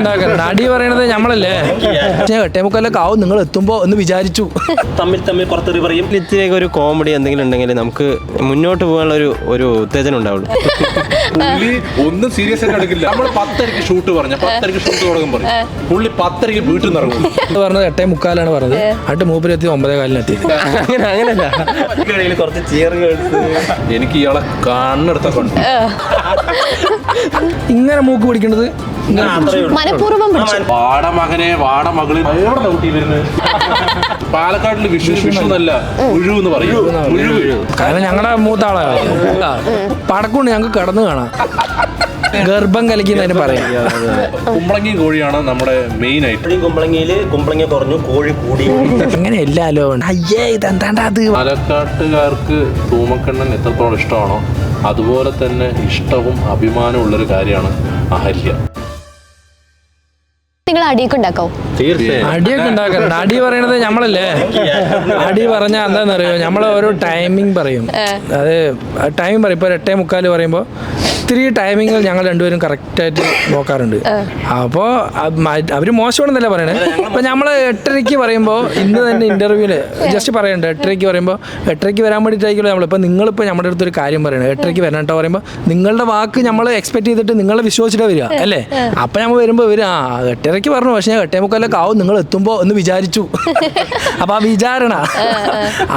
ഉണ്ടാക്കാൻ നടി പറയണത് നമ്മളല്ലേ. എട്ടേമുക്കാലൊക്കെ ആവും നിങ്ങൾ എത്തുമ്പോ എന്ന് വിചാരിച്ചു. തമ്മിൽ പുറത്തെറി പറയും. ഇത്തിരിയൊക്കെ ഒരു കോമഡി എന്തെങ്കിലും ഉണ്ടെങ്കിൽ നമുക്ക് മുന്നോട്ട് പോകാനുള്ള ഒരു ഉത്തേജനം ഉണ്ടാവുള്ളൂ. പുള്ളി ഒന്നും സീരിയസ് ആയിട്ട് എടുക്കില്ല. നമ്മൾ 10:30 ഷൂട്ട് പറഞ്ഞ 10:30 ഷൂട്ട് തുടങ്ങും പറയും. പുള്ളി 10:30 വീട്ടിൽ നിന്ന് ഇറങ്ങും. പറഞ്ഞത് 8:45 പറഞ്ഞത്. എന്നിട്ട് മൂപ്പരെത്തി 9:15 അങ്ങനെയല്ല, കുറച്ച് ചീറുകൾ എനിക്ക് ഇയാളെ കണ്ണെടുത്തൊക്കെ ഉണ്ട്. ഇങ്ങനെ മൂക്ക് പിടിക്കേണ്ടത് മനഃപൂർവ്വം വാടമകനെ വാടമകള് പാലക്കാട്ടില് വിഷു എന്നല്ല ഉഴു എന്ന് പറയും. കാരണം ഞങ്ങളുടെ മൂത്ത ആളാണ്. പടക്കൊണ്ട് ഞങ്ങൾക്ക് കടന്നു കാണാം. ഗർഭം കലക്കിന്നതിന് പറയാം. കുമ്പളങ്ങി കോഴിയാണ് നമ്മുടെ മെയിൻ ആയിട്ട്. കുമ്പളങ്ങ കുറഞ്ഞു, കോഴി കൂടി. അങ്ങനെ എല്ലാലോ അയ്യേ ഇതെന്താണ്ടാ അത്. പാലക്കാട്ടുകാർക്ക് തൂമക്കണ്ണൻ എത്രത്തോളം ഇഷ്ടമാണോ അതുപോലെ തന്നെ ഇഷ്ടവും അഭിമാനവും ഉള്ളൊരു കാര്യമാണ് അഹല്യ. നിങ്ങൾ അടിയൊക്കെ ഉണ്ടാക്കോ? അടിയൊക്കെ ഉണ്ടാക്കാറുണ്ട്. അടി പറയണത് നമ്മളല്ലേ. അടി പറഞ്ഞാൽ എന്താണെന്നറിയോ, നമ്മൾ ഓരോ ടൈമിംഗ് പറയും. അത് ടൈമിംഗ് പറയും. ഇപ്പോൾ 8:45 പറയുമ്പോൾ ഇത്തിരി ടൈമിങ് ഞങ്ങൾ രണ്ടുപേരും കറക്റ്റായിട്ട് നോക്കാറുണ്ട്. അപ്പോൾ അവർ മോശമാണെന്നല്ല പറയണേ. ഇപ്പം നമ്മൾ 8:30 പറയുമ്പോൾ ഇന്ന് തന്നെ ഇൻ്റർവ്യൂവിൽ ജസ്റ്റ് പറയുന്നുണ്ട് 8:30 പറയുമ്പോൾ 8:30 വരാൻ വേണ്ടിയിട്ടായിരിക്കുമല്ലോ നമ്മളിപ്പോൾ നിങ്ങളിപ്പോൾ നമ്മുടെ അടുത്തൊരു കാര്യം പറയണം 8:30 വരണം കേട്ടോ പറയുമ്പോൾ നിങ്ങളുടെ വാക്ക് നമ്മൾ എക്സ്പെക്ട് ചെയ്തിട്ട് നിങ്ങളെ വിശ്വസിച്ചിട്ടാണ് വരിക അല്ലേ. അപ്പം നമ്മൾ വരുമ്പോൾ ഇവർ 8:30 പറഞ്ഞു, പക്ഷേ ഞാൻ 8:45 ആവും നിങ്ങൾ എത്തുമ്പോൾ എന്ന് വിചാരിച്ചു. അപ്പം ആ വിചാരണ.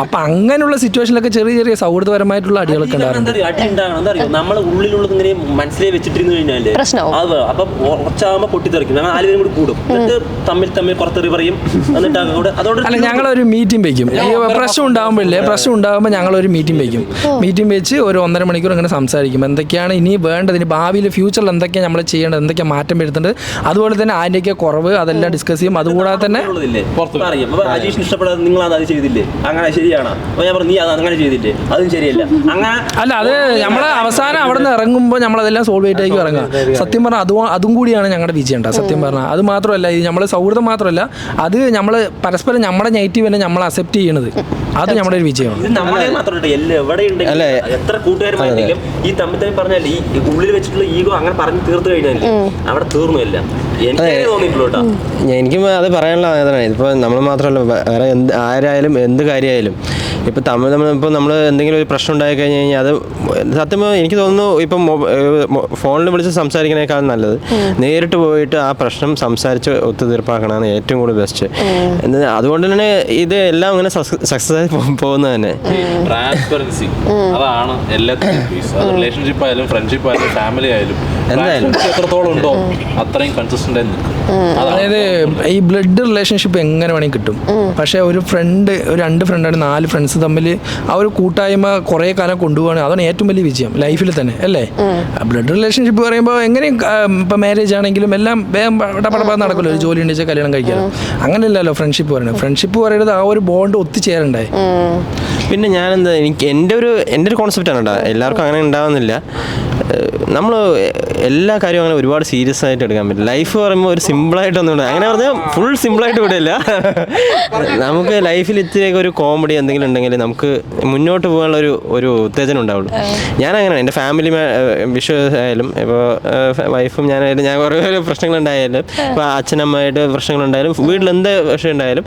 അപ്പം അങ്ങനെയുള്ള സിറ്റുവേഷനിലൊക്കെ ചെറിയ ചെറിയ സൗഹൃദപരമായിട്ടുള്ള അടികളൊക്കെ ഉണ്ടാകുന്നുണ്ട്. അടി ഉണ്ടാകണം നമ്മളെ ഉള്ളിലുള്ളത് മനസ്സിലായി വെച്ചിട്ടിരുന്നു കഴിഞ്ഞാല് അത് അപ്പൊ കുറച്ചാകുമ്പോ പൊട്ടിത്തെറിക്കും. ഞങ്ങൾ 4 പേരും കൂടി കൂടും. എന്നിട്ട് തമ്മിൽ പുറത്തെറി പറയും. എന്നിട്ട് അല്ല ഞങ്ങളൊരു മീറ്റിംഗ് വയ്ക്കും. ഈ പ്രശ്നം ഉണ്ടാകുമ്പോൾ ഞങ്ങളൊരു മീറ്റിംഗ് വയ്ക്കും. മീറ്റിംഗ് വെച്ച് ഒരു 1.5 മണിക്കൂർ അങ്ങനെ സംസാരിക്കും. എന്തൊക്കെയാണ് ഇനി വേണ്ടത്, ഇനി ഭാവിയിൽ ഫ്യൂച്ചറിൽ എന്തൊക്കെയാണ് നമ്മൾ ചെയ്യേണ്ടത്, എന്തൊക്കെയാണ് മാറ്റം വരുത്തേണ്ടത്, അതുപോലെ തന്നെ അതിൻ്റെയൊക്കെ കുറവ് അതെല്ലാം ഡിസ്കസ് ചെയ്യും. അതുകൂടാതെ തന്നെ പറയും അജീഷിന് ഇഷ്ടപ്പെടാതെ നിങ്ങൾ അത് ചെയ്തില്ലേ, അങ്ങനെ ശരിയാണോ? അപ്പൊ ഞാൻ പറഞ്ഞു നീ അത് അങ്ങനെ ചെയ്തില്ലേ, അതും ശരിയല്ല. അങ്ങനെ അല്ല അത് നമ്മളെ അവസാനം അവിടെ നിന്ന് ഇറങ്ങുമ്പോൾ നമ്മളതെല്ലാം സോൾവ് ചെയ്തിട്ടേക്ക് ഇറങ്ങുക. സത്യം പറഞ്ഞാൽ അതും കൂടിയാണ് ഞങ്ങളുടെ വിജയം ഉണ്ടാകുക. സത്യം പറഞ്ഞാൽ അത് മാത്രമല്ല, ഇത് നമ്മളെ സൗഹൃദം മാത്രമല്ല, അത് നമ്മൾ പരസ്പരം നമ്മുടെ നെഗറ്റീവ് തന്നെ നമ്മൾ അക്സെപ്റ്റ് ചെയ്യണത് അത് നമ്മുടെ ഒരു വിജയമാണ്. നമ്മളെ മാത്രമല്ല എവിടെ ഉണ്ടെങ്കിലും എത്ര കൂട്ടുകാരുമാണെങ്കിലും ഈ തമ്മിൽ പറഞ്ഞാൽ ഈ ഉള്ളിൽ വെച്ചിട്ടുള്ള ഈഗോ അങ്ങനെ പറഞ്ഞ് തീർത്തു കഴിഞ്ഞാൽ അവിടെ തീർന്നുമില്ല. എനിക്കും അത് പറയാനുള്ള വേദന. ഇപ്പോൾ നമ്മൾ മാത്രമല്ല, വേറെ ആരായാലും എന്ത് കാര്യമായാലും ഇപ്പോൾ ഇപ്പോൾ നമ്മൾ എന്തെങ്കിലും ഒരു പ്രശ്നം ഉണ്ടായി കഴിഞ്ഞ് കഴിഞ്ഞാൽ അത് സത്യം എനിക്ക് തോന്നുന്നു ഇപ്പം ഫോണിൽ വിളിച്ച് സംസാരിക്കുന്നതിനേക്കാൾ നല്ലത് നേരിട്ട് പോയിട്ട് ആ പ്രശ്നം സംസാരിച്ച് ഒത്തുതീർപ്പാക്കണമെന്ന് ഏറ്റവും കൂടുതൽ ബെസ്റ്റ്. അതുകൊണ്ട് തന്നെ ഇത് എല്ലാം അങ്ങനെ സക്സസ് ആയി പോകുന്നത് തന്നെ. ട്രാൻസ്പെറൻസി അതാണ് എല്ലാത്തിനും. റിലേഷൻഷിപ്പ് ആയാലും ഫ്രണ്ട്ഷിപ്പ് ആയാലും ഫാമിലി ആയാലും എന്തായാലും എത്രത്തോളം ഉണ്ടോ അത്രയും കൺസിസ്റ്റന്റ് ആയി നിൽക്കും. അതായത് ഈ ബ്ലഡ് റിലേഷൻഷിപ്പ് എങ്ങനെ വേണമെങ്കിൽ കിട്ടും. പക്ഷേ ഒരു 2 ഫ്രണ്ടാണ് 4 ഫ്രണ്ട്സ് തമ്മിൽ ആ ഒരു കൂട്ടായ്മ കുറേ കാലം കൊണ്ടുപോകുകയാണ്. അതാണ് ഏറ്റവും വലിയ വിജയം ലൈഫിൽ തന്നെ അല്ലേ. ബ്ലഡ് റിലേഷൻഷിപ്പ് പറയുമ്പോൾ എങ്ങനെയും ഇപ്പം മാരേജ് ആണെങ്കിലും എല്ലാം വേഗം പടപട നടക്കുമല്ലോ. ഒരു ജോലി ഉണ്ടെങ്കിൽ കല്യാണം കഴിക്കാമല്ലോ. അങ്ങനെയല്ലല്ലോ ഫ്രണ്ട്ഷിപ്പ് പറയുന്നത്. ഫ്രണ്ട്ഷിപ്പ് പറയുന്നത് ആ ഒരു ബോണ്ട് ഒത്തുചേരണ്ടായി. പിന്നെ എനിക്ക് എൻ്റെ ഒരു കോൺസെപ്റ്റാണ് കേട്ടോ. എല്ലാവർക്കും അങ്ങനെ ഉണ്ടാവുന്നില്ല. നമ്മൾ എല്ലാ കാര്യവും അങ്ങനെ ഒരുപാട് സീരിയസ് ആയിട്ട് എടുക്കാൻ പറ്റില്ല. ലൈഫ് പറയുമ്പോൾ ഒരു സിമ്പിളായിട്ടൊന്നും അങ്ങനെ പറഞ്ഞാൽ ഫുൾ സിമ്പിളായിട്ട് വിടില്ല. നമുക്ക് ലൈഫിൽ ഇത്തിരിയൊക്കെ ഒരു കോമഡി എന്തെങ്കിലും ഉണ്ടെങ്കിൽ നമുക്ക് മുന്നോട്ട് പോകാനുള്ള ഒരു ഉത്തേജനം ഉണ്ടാവുള്ളൂ. ഞാനങ്ങനെ എൻ്റെ ഫാമിലി വിഷു ആയാലും ഇപ്പോൾ വൈഫും ഞാനായാലും ഞാൻ കുറേ പ്രശ്നങ്ങളുണ്ടായാലും ഇപ്പോൾ അച്ഛനമ്മയായിട്ട് പ്രശ്നങ്ങളുണ്ടായാലും വീട്ടിൽ എന്ത് വിഷയം ഉണ്ടായാലും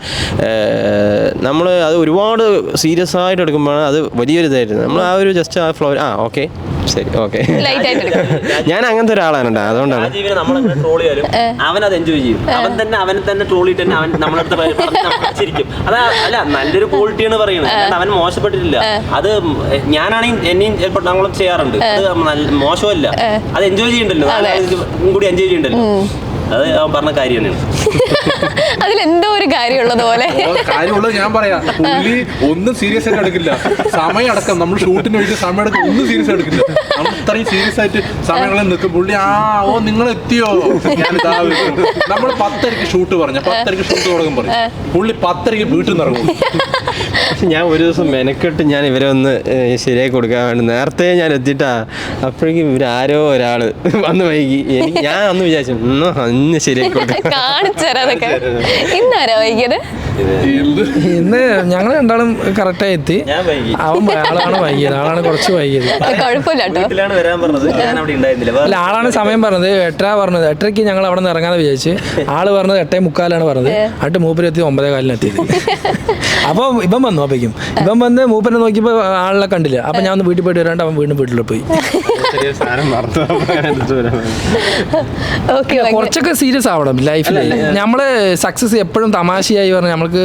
നമ്മൾ അത് ഒരുപാട് സീരിയസ് ആയിട്ട് എടുക്കുമ്പോഴാണ് അത് വലിയൊരു ഇതായിരുന്നു. നമ്മൾ ആ ഒരു ജസ്റ്റ് ആ ഫ്ലോ ഓക്കെ ശരി ഓക്കെ ഞാൻ അങ്ങനത്തെ ഒരാളാണ്. അതുകൊണ്ടാണ് അവനത് എൻജോയ് ചെയ്യും. അവനെ തന്നെ ട്രോൾ ചെയ്തിട്ട് അവൻ നമ്മളടുത്ത് ചിരിക്കും. അല്ല നല്ലൊരു ക്വാളിറ്റിയാണ് പറയുന്നത്. അവൻ മോശപ്പെട്ടിട്ടില്ല. അത് ഞാനാണെങ്കിൽ എന്നെയും ചിലപ്പോൾ ഞങ്ങളും ചെയ്യാറുണ്ട്. അത് മോശമല്ല, അത് എൻജോയ് ചെയ്യണ്ടല്ലോ, കൂടി എൻജോയ് ചെയ്യണ്ടല്ലോ. അത് അവൻ പറഞ്ഞ കാര്യമാണ്. അതിലെന്തോ ഒരു കാര്യമുള്ളത് പോലെ കാര്യമുള്ളത് ഞാൻ പറയാം. പുള്ളി ഒന്നും സീരിയസ് ആയിട്ട് എടുക്കില്ല. സമയം അടക്കം നമ്മൾ ഷൂട്ടിന് വേണ്ടി സമയം അടക്കം ഒന്നും സീരിയസ് എടുക്കില്ല. നമ്മൾ ഇത്രയും സീരിയസ് ആയിട്ട് സമയങ്ങളിൽ നിൽക്കും. പുള്ളി നിങ്ങൾ എത്തിയോ, ഞാനിതാ നമ്മൾ 10:30 ഷൂട്ട് പറഞ്ഞ 10:30 ഷൂട്ട് തുടങ്ങും പറയും. പുള്ളി 10:30 വീട്ടിൽ നിന്ന് ഇറങ്ങും. ഞാൻ ഒരു ദിവസം മെനക്കെട്ട് ഞാൻ ഇവരെ ഒന്ന് ശരിയാക്കി കൊടുക്കാൻ വേണ്ടി നേരത്തെ ഞാൻ എത്തിയിട്ടാ. അപ്പോഴേക്കും ഇവരാരോ ഒരാള് വന്ന് വൈകി. ഞാൻ അന്ന് വിചാരിച്ചു അന്ന് ശരിയാക്കി കൊടുക്കാം. കാണിച്ചതൊക്കെ ഇന്നാരാ വൈകിയത്? ഇന്ന് ഞങ്ങൾ രണ്ടാളും കറക്റ്റായി എത്തി. ഞാൻ വൈകി. ആളാണ് വൈകിയത്, ആളാണ് കുറച്ച് വൈകിയത്. കുഴപ്പമില്ല കേട്ടോ. വീട്ടിലാണ് വരാൻ പറഞ്ഞത്, ഞാൻ അവിടെ ഉണ്ടായിരുന്നില്ല. അല്ല, ആളാണ് സമയം പറഞ്ഞത് 8:30 പറഞ്ഞത്. 8:30 ഞങ്ങൾ അവിടെ നിന്ന് ഇറങ്ങാതെ വിചാരിച്ച്. ആള് പറഞ്ഞത് 8:45 പറഞ്ഞത്. എന്നിട്ട് മൂപ്പര് എത്തി 9:15 എത്തിയത്. അപ്പോൾ ഇവൻ വന്നു. അപ്പോഴേക്കും ഇവൻ വന്ന് മൂപ്പനെ നോക്കിയപ്പോൾ ആളെ കണ്ടില്ല. അപ്പം ഞാൻ ഒന്ന് വീട്ടിൽ പോയിട്ട് വരാണ്ട് അവൻ വീണ്ടും വീട്ടിൽ പോയി. ഓക്കെ, കുറച്ചൊക്കെ സീരിയസ് ആവണം ലൈഫിൽ. നമ്മൾ സക്സസ് എപ്പോഴും തമാശയായി പറഞ്ഞാൽ നമ്മൾക്ക്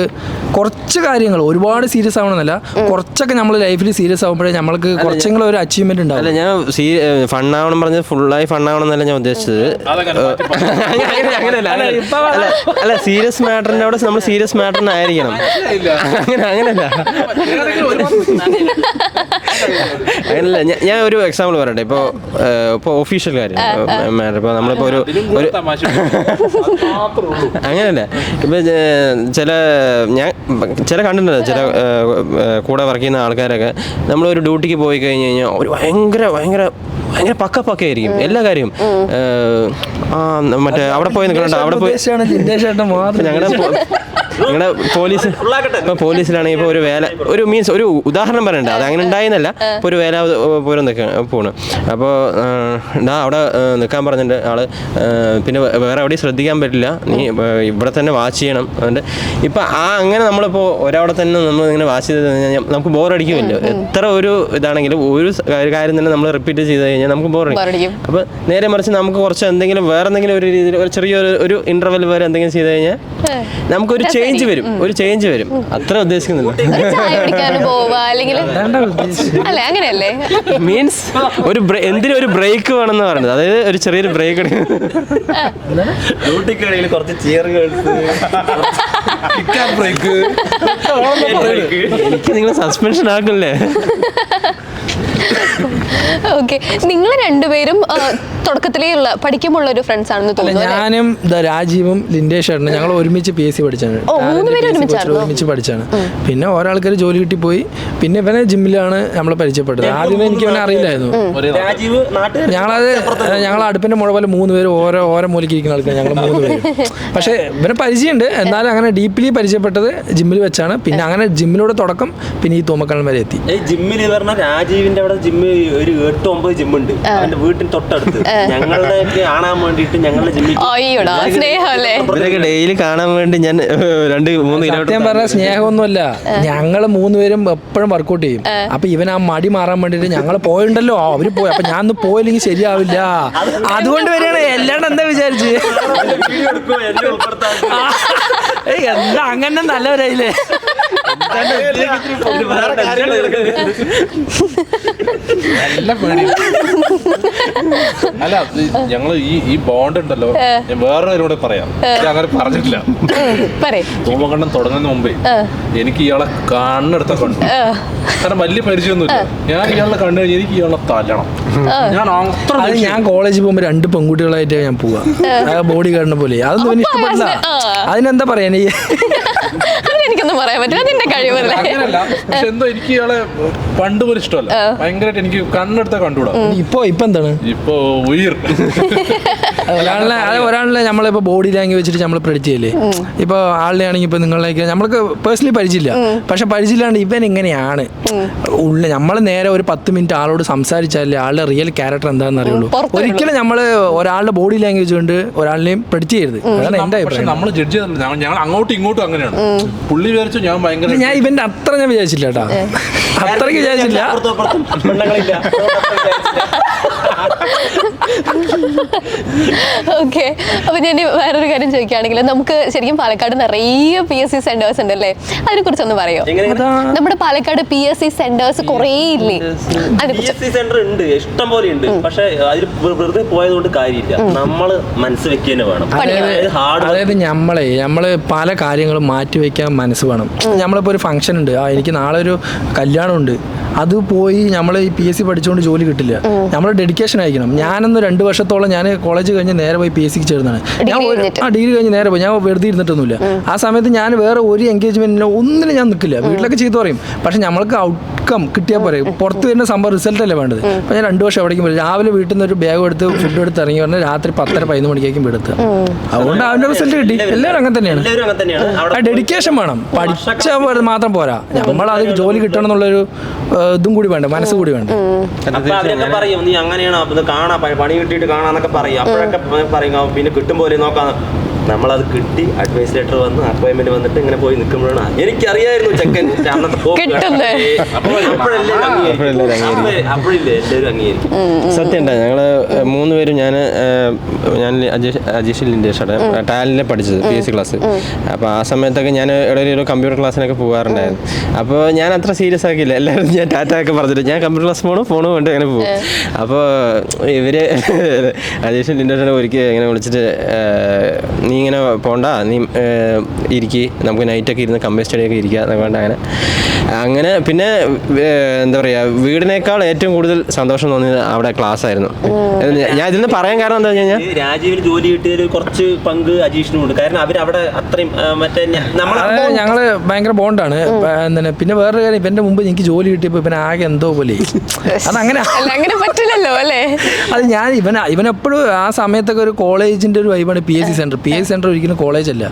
കുറച്ച് കാര്യങ്ങൾ ഒരുപാട് സീരിയസ് ആവണമെന്നല്ല, കുറച്ചൊക്കെ നമ്മൾ ലൈഫിൽ സീരിയസ് ആകുമ്പോഴേ നമ്മൾക്ക് കുറച്ചെങ്കിലും ഒരു അച്ചീവ്മെന്റ് ഉണ്ടാവും. അല്ല, ഞാൻ ഫണ്ണാവണം പറഞ്ഞത് ഫുള്ളായി ഫണ്ണാവണം എന്നല്ല ഞാൻ ഉദ്ദേശിച്ചത്. അല്ല, സീരിയസ് മാറ്ററിന്റെ അവിടെ നമ്മൾ സീരിയസ് മാറ്ററിനായിരിക്കണം. അങ്ങനല്ല അങ്ങനല്ല. ഞാൻ ഒരു എക്സാമ്പിൾ പറയട്ടെ. ഇപ്പോൾ ഒഫീഷ്യൽ കാര്യം മാറ്റർ. ഇപ്പോൾ നമ്മളിപ്പോൾ ഒരു അങ്ങനല്ല. ഇപ്പം ചില കണ്ടിട്ടുണ്ട്, ചില കൂടെ വർക്ക് ചെയ്യുന്ന ആൾക്കാരൊക്കെ നമ്മളൊരു ഡ്യൂട്ടിക്ക് പോയി കഴിഞ്ഞ് കഴിഞ്ഞാൽ ഒരു ഭയങ്കര പക്കയായിരിക്കും എല്ലാ കാര്യവും. മറ്റേ അവിടെ പോയി നിൽക്കണ്ട, അവിടെ പോയി ഞങ്ങളുടെ പോലീസിലാണെങ്കിൽ ഇപ്പോൾ ഒരു മീൻസ് ഒരു ഉദാഹരണം പറയണ്ട, അത് അങ്ങനെ ഉണ്ടായിരുന്നല്ല. ഇപ്പോൾ ഒരു വേല പോലും പോണ്. അപ്പോൾ അവിടെ നിൽക്കാൻ പറഞ്ഞിട്ട് ആള് പിന്നെ വേറെ എവിടെയും ശ്രദ്ധിക്കാൻ പറ്റില്ല, നീ ഇവിടെ തന്നെ വാച്ച് ചെയ്യണം. അതുകൊണ്ട് ഇപ്പം അങ്ങനെ നമ്മളിപ്പോൾ ഒരവിടെ തന്നെ നമ്മൾ ഇങ്ങനെ വാച്ച് ചെയ്ത് കഴിഞ്ഞാൽ നമുക്ക് ബോറടിക്കുമല്ലോ. എത്ര ഒരു ഇതാണെങ്കിലും ഒരു കാര്യം തന്നെ നമ്മൾ റിപ്പീറ്റ് ചെയ്ത് കഴിഞ്ഞാൽ നമുക്ക് ബോറടിക്കും. അപ്പോൾ നേരെ മറിച്ച് നമുക്ക് കുറച്ച് എന്തെങ്കിലും വേറെ എന്തെങ്കിലും ഒരു രീതിയിൽ ഒരു ചെറിയൊരു ഇന്റർവെൽ വരെ എന്തെങ്കിലും ചെയ്ത് കഴിഞ്ഞാൽ നമുക്കൊരു ചേഞ്ച് വരും. അത്ര ഉദ്ദേശിക്കുന്നില്ല. മീൻസ് എന്തിനും ഒരു ബ്രേക്ക് വേണമെന്ന് പറയുന്നത്. അതായത് ഒരു ചെറിയൊരു ബ്രേക്ക് ഡ്യൂട്ടിക്കിടയിൽ കുറച്ച് ചിയറുകൾ എനിക്ക് നിങ്ങൾ സസ്പെൻഷൻ ആക്കില്ലേ? ഓക്കെ, നിങ്ങൾ രണ്ടുപേരും തുടക്കത്തിലേ പഠിക്കുമ്പോൾ ഒരു ഫ്രണ്ട്സ് ആണെന്ന് തോന്നുന്നു. ഞാനും രാജീവും ലിൻഡേഷ് ഞങ്ങൾ ഒരുമിച്ച് PSC പഠിച്ചാണ്. ഒരുമിച്ച് പഠിച്ചാണ്. പിന്നെ ഒരാൾക്കാർ ജോലി കിട്ടി പോയി. പിന്നെ ഇവനെ ജിമ്മിലാണ് നമ്മൾ പരിചയപ്പെട്ടത്. ആദ്യമേ എനിക്ക് ഇവനെ അറിയില്ലായിരുന്നു. ഞങ്ങൾ അടുപ്പിന്റെ മുഴ പോലെ 3 പേര് ഓരോ മൂലയ്ക്ക് ഇരിക്കുന്ന ആൾക്കാർ ഞങ്ങൾ 3 പേര്. പക്ഷേ ഇവനെ പരിചയമുണ്ട്, എന്നാലും അങ്ങനെ ഡീപ്ലി പരിചയപ്പെട്ടത് ജിമ്മിൽ വെച്ചാണ്. പിന്നെ അങ്ങനെ ജിമ്മിലൂടെ തുടക്കം, പിന്നെ ഈ തൂമക്കളം വരെ എത്തി. ജിമ്മിൽ പറഞ്ഞ രാജീവിന്റെ അവിടെ ജിമ്മ് ഒരു 8-9 ജിമ്മുണ്ട് അവന്റെ വീട്ടിന് തൊട്ടടുത്ത്. ഞങ്ങളുടെ കാണാൻ വേണ്ടിട്ട് ഞങ്ങളുടെ ജിമ്മിൽ ഡെയിലി കാണാൻ വേണ്ടി ഞാൻ 2-3 സത്യം പറഞ്ഞ സ്നേഹമൊന്നുമല്ല, ഞങ്ങൾ 3 പേരും എപ്പോഴും വർക്കൗട്ട് ചെയ്യും. അപ്പൊ ഇവൻ ആ മടി മാറാൻ വേണ്ടിട്ട് ഞങ്ങൾ പോയിണ്ടല്ലോ, അവര് പോയി. അപ്പൊ ഞാൻ പോയില്ലെങ്കിൽ ശരിയാവില്ല, അതുകൊണ്ട് വരെയാണ്. എല്ലാവരും എന്താ വിചാരിച്ച് എന്താ അങ്ങനെ നല്ലവരായില്ലേ? അല്ല, ഞങ്ങള് ഈ ബോണ്ട് ഉണ്ടല്ലോ, ഞാൻ വേറൊരു പറയാം. അങ്ങനെ പറഞ്ഞിട്ടില്ല. തൂമകണ്ണം തുടങ്ങുന്ന മുമ്പേ എനിക്ക് ഇയാളെ കണ്ണെടുത്ത കണ്ടു. കാരണം വലിയ പരിചയമൊന്നുമില്ല. ഞാൻ ഇയാളെ കണ്ടു കഴിഞ്ഞാൽ എനിക്ക് ഇയാളെ തല്ലണം. ഞാൻ കോളേജിൽ പോകുമ്പോ 2 പെൺകുട്ടികളായിട്ട് ഞാൻ പോവാ, ബോഡി ഗാർഡിനെ പോലെ. അതൊന്നും എനിക്ക് ഇഷ്ടപ്പെടില്ല. അതിനെന്താ പറയാ, എനിക്കൊന്നും പറയാൻ പറ്റില്ല, അതിന്റെ കഴിവല്ലേ. അങ്ങനല്ല, പക്ഷെ എന്തോ എനിക്ക് ഇയാളെ പണ്ട് പോലും ഇഷ്ടമല്ല. ഭയങ്കരമായിട്ട് എനിക്ക് കണ്ണെടുത്ത കണ്ടുകൂടാ. ഇപ്പൊ എന്താണ് ഇപ്പൊ ഉയർ ഒരാളിനെ നമ്മളിപ്പോ ബോഡി ലാംഗ്വേജ് വെച്ചിട്ട് നമ്മൾ പ്രെഡിക്റ്റ് ചെയ്യില്ലേ? ഇപ്പൊ ആളിനെ ആണെങ്കിൽ ഇപ്പൊ നിങ്ങളിലേക്ക് നമ്മൾക്ക് പേഴ്സണലി പരിചയമില്ല, പക്ഷെ പരിചയമില്ലാണ്ട് ഇവൻ എങ്ങനെയാണ് നമ്മൾ നേരെ ഒരു 10 മിനിറ്റ് ആളോട് സംസാരിച്ചാലേ ആളുടെ റിയൽ ക്യാരക്ടർ എന്താണെന്ന് അറിയുള്ളൂ. ഒരിക്കലും നമ്മൾ ഒരാളുടെ ബോഡി ലാംഗ്വേജ് കൊണ്ട് ഒരാളിനെയും പ്രെഡിക്റ്റ് ചെയ്യരുത്. അതാണ് എന്റെ അഭിപ്രായം. നമ്മൾ ജഡ്ജ് ചെയ്തില്ല, ഞങ്ങൾ അങ്ങോട്ടും ഇങ്ങോട്ടും അങ്ങനെയാണ്. പുള്ളി വിചാരിച്ചു ഞാൻ ഭയങ്കര ഞാൻ ഇവന്റെ അത്ര ഞാൻ വിചാരിച്ചില്ല കേട്ടാ, അത്രയ്ക്ക് വിചാരിച്ചില്ല. ഓക്കെ, അപ്പൊ ഞാൻ വേറൊരു കാര്യം ചോദിക്കുകയാണെങ്കിൽ, നമുക്ക് ശരിക്കും പാലക്കാട് നിറയെ PSC സെന്റേഴ്സ് ഉണ്ടല്ലേ, അതിനെ കുറിച്ചൊന്ന് പറയോ? നമ്മുടെ പാലക്കാട് PSC സെന്റേഴ്സ് കുറേ ഇല്ലേ? PSC സെന്റർ ഉണ്ട്, ഇഷ്ടം പോലെ ഉണ്ട്. പക്ഷെ അതിൽ വെറുതെ പോയതുകൊണ്ട് കാര്യമില്ല. നമ്മള് മനസ്സ് വെക്കുക വേണം. അതായത് നമ്മള് പല കാര്യങ്ങളും മാറ്റി വെക്കാൻ മനസ്സ് വേണം. നമ്മളിപ്പോ ഒരു ഫംഗ്ഷൻ ഉണ്ട്, എനിക്ക് നാളെ ഒരു കല്യാണം ഉണ്ട്, അത് പോയി നമ്മൾ ഈ PSC പഠിച്ചുകൊണ്ട് ജോലി കിട്ടില്ല. നമ്മുടെ ഡെഡിക്കേഷൻ ഡെഡിക്കേഷൻ അയക്കണം. ഞാനൊന്ന് 2 വർഷത്തോളം ഞാൻ കോളേജ് കഴിഞ്ഞ് നേരെ പോയി PSC ചേർന്നാണ്. ഞാൻ ഡിഗ്രി കഴിഞ്ഞ് നേരെ പോയി. ഞാൻ വെറുതെ ഇരുന്നിട്ടൊന്നുമില്ല. ആ സമയത്ത് ഞാൻ വേറെ ഒരു എൻഗേജ്മെന്റിനോ ഒന്നിനും ഞാൻ നിൽക്കില്ല. വീട്ടിലൊക്കെ ചെയ്തു പറയും. പക്ഷെ നമ്മൾക്ക് ഔട്ട്കം കിട്ടിയാൽ പറയും. പുറത്ത് വരുന്ന സംഭവം റിസൾട്ട് അല്ലേ വേണ്ടത്. അപ്പോൾ ഞാൻ 2 വർഷം എവിടേക്കും പോയി. രാവിലെ വീട്ടിൽ നിന്ന് ഒരു ബാഗ് എടുത്ത് ഫുഡ് എടുത്ത് ഇറങ്ങി പറഞ്ഞാൽ രാത്രി 10:30-11 മണിക്കേക്കും എടുത്ത്. അതുകൊണ്ട് അതിൻ്റെ റിസൾട്ട് കിട്ടി. എല്ലാവരും അങ്ങനെ തന്നെയാണ്. ഡെഡിക്കേഷൻ വേണം. പഠിച്ച മാത്രം പോരാ. നമ്മളത് ജോലി കിട്ടണം എന്നുള്ളൊരു ഇതും കൂടി വേണ്ട, മനസ്സ് കൂടി വേണ്ട. അവരൊക്കെ പറയും നീ അങ്ങനെയാണോ ഇത് കാണാ പണി കിട്ടിയിട്ട് കാണാന്നൊക്കെ പറയും. അപ്പോഴൊക്കെ പറയും പിന്നെ കിട്ടും പോലെ നോക്കാം. നമ്മളത് കിട്ടി, അഡ്വൈസ് ലെറ്റർ വന്ന് അപ്പോയിന്റ്മെന്റ് വന്നിട്ട് ഇങ്ങനെ പോയി നിൽക്കുമ്പോഴാണ് എനിക്കറിയായിരുന്നു ചെക്കൻ അപ്പോഴില്ലേ എല്ലാവരും അംഗീകരിക്കും. സത്യം ഉണ്ടാ. ഞങ്ങള് 3 പേരും ഞാൻ അജീഷ് ലിൻഡേഷാണ് ടാലന്റിനെ പഠിച്ചത് PSC ക്ലാസ്. അപ്പോൾ ആ സമയത്തൊക്കെ ഞാൻ എവിടെയെങ്കിലും ഒരു കമ്പ്യൂട്ടർ ക്ലാസ്സിനൊക്കെ പോകാറുണ്ടായിരുന്നു. അപ്പോൾ ഞാൻ അത്ര സീരിയസ് ആക്കിയില്ല. എല്ലാവരും ഞാൻ ടാറ്റ ഒക്കെ പറഞ്ഞിട്ട് ഞാൻ കമ്പ്യൂട്ടർ ക്ലാസ് ഫോണ് കൊണ്ട് അങ്ങനെ പോകും. അപ്പോൾ ഇവര് അജീഷ് ലിൻഡേഷാണ് ഒരിക്കൽ ഇങ്ങനെ വിളിച്ചിട്ട് നീ ഇങ്ങനെ പോണ്ട, നീ ഇരിക്കുക, നമുക്ക് നൈറ്റൊക്കെ ഇരുന്ന് കമ്പനി സ്റ്റഡിയൊക്കെ ഇരിക്കുക എന്നൊക്കെ വേണ്ട. അങ്ങനെ പിന്നെ എന്താ പറയുക, വീടിനേക്കാൾ ഏറ്റവും കൂടുതൽ സന്തോഷം തോന്നിയത് അവിടെ ക്ലാസ് ആയിരുന്നു. ഞാൻ ഇതിന്ന് പറയാൻ കാരണം എന്താ വെച്ച് കഴിഞ്ഞാൽ രാജീവിന് ജോലി കിട്ടിയതിൽ കുറച്ച് പങ്ക് അജീഷിനുണ്ട്. കാരണം അവരവിടെ അത്രയും മറ്റേ ഞങ്ങള് ഭയങ്കര ബോണ്ടാണ്. പിന്നെ വേറൊരു കാര്യം, ഇവന്റെ മുമ്പ് എനിക്ക് ജോലി കിട്ടിയപ്പോൾ ഇവൻ ആകെ എന്തോ പോലെ. അതങ്ങനെ പറ്റില്ലല്ലോ അല്ലേ. അത് ഞാൻ ഇവനെപ്പോഴും ആ സമയത്തൊക്കെ ഒരു കോളേജിന്റെ ഒരു വൈബാണ് PSC സെന്റർ. PSC സെന്റർ ഒരിക്കലും കോളേജല്ല.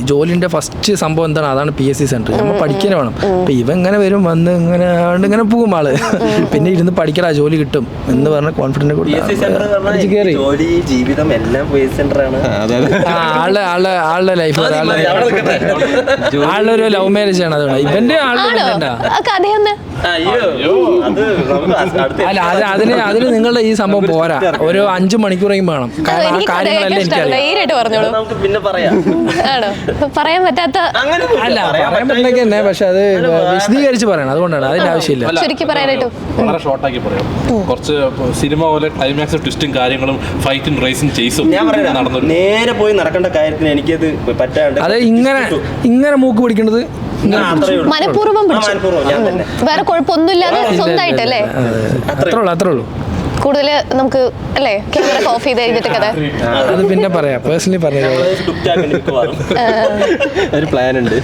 ജോലിന്റെ ഫസ്റ്റ് സംഭവം എന്താണ്, അതാണ് PSC സെന്റർ. നമ്മൾ പഠിക്കാൻ വേണം. അപ്പൊ ഇവ ഇങ്ങനെ വരും, വന്ന് ഇങ്ങനെ പോകും ആള്. പിന്നെ ഇരുന്ന് പഠിക്കടാ, ജോലി കിട്ടും എന്ന് പറഞ്ഞ കോൺഫിഡന്റ് കയറി. ജീവിതം എല്ലാം ആളുടെ ലൈഫ് ആളുടെ ഒരു ലവ് മാരേജ് ആണ്. അതുകൊണ്ട് ഇവന്റെ അല്ല അതിന് നിങ്ങളുടെ ഈ സംഭവം പോരാ. ഒരു 5 മണിക്കൂറെങ്കിലും വേണം. കാരണം ആ കാര്യങ്ങളെല്ലാം എനിക്കറിയാം. പിന്നെ പറയാൻ പറ്റാത്ത അല്ല പറയാൻ പറ്റുന്നൊക്കെ തന്നെ. പക്ഷെ അത് വിശദീകരിച്ച് പറയണം. അതുകൊണ്ടാണ്, അതിന്റെ ആവശ്യമില്ല. ശരിക്കും പറയാനായിട്ട് വളരെ ഷോർട്ടാക്കി പറയാം. കുറച്ച് സിനിമ പോലെ ക്ലൈമാക്സ് ട്വിസ്റ്റും കാര്യങ്ങളും ഫൈറ്റും റേസും ചേസും നടന്നു. നേരെ പോയി നടക്കേണ്ട കാര്യത്തിന് എനിക്കത് പറ്റാണ്ട് അത് ഇങ്ങനെ മൂക്ക് പിടിക്കേണ്ടത് മനഃപൂർവ്വം വേറെ കുഴപ്പമൊന്നുമില്ലാതെ സ്വന്തമായിട്ടല്ലേ. അത്രേ ഉള്ളൂ. കൂടുതൽ നമുക്ക് അല്ലേ ക്യാമറ ഓഫ് ചെയ്ത് കഴിഞ്ഞിട്ടൊക്കെ അത് പിന്നെ പറയാം. പേഴ്സണലി പറയാം. ഒരു പ്ലാൻ ഉണ്ട്.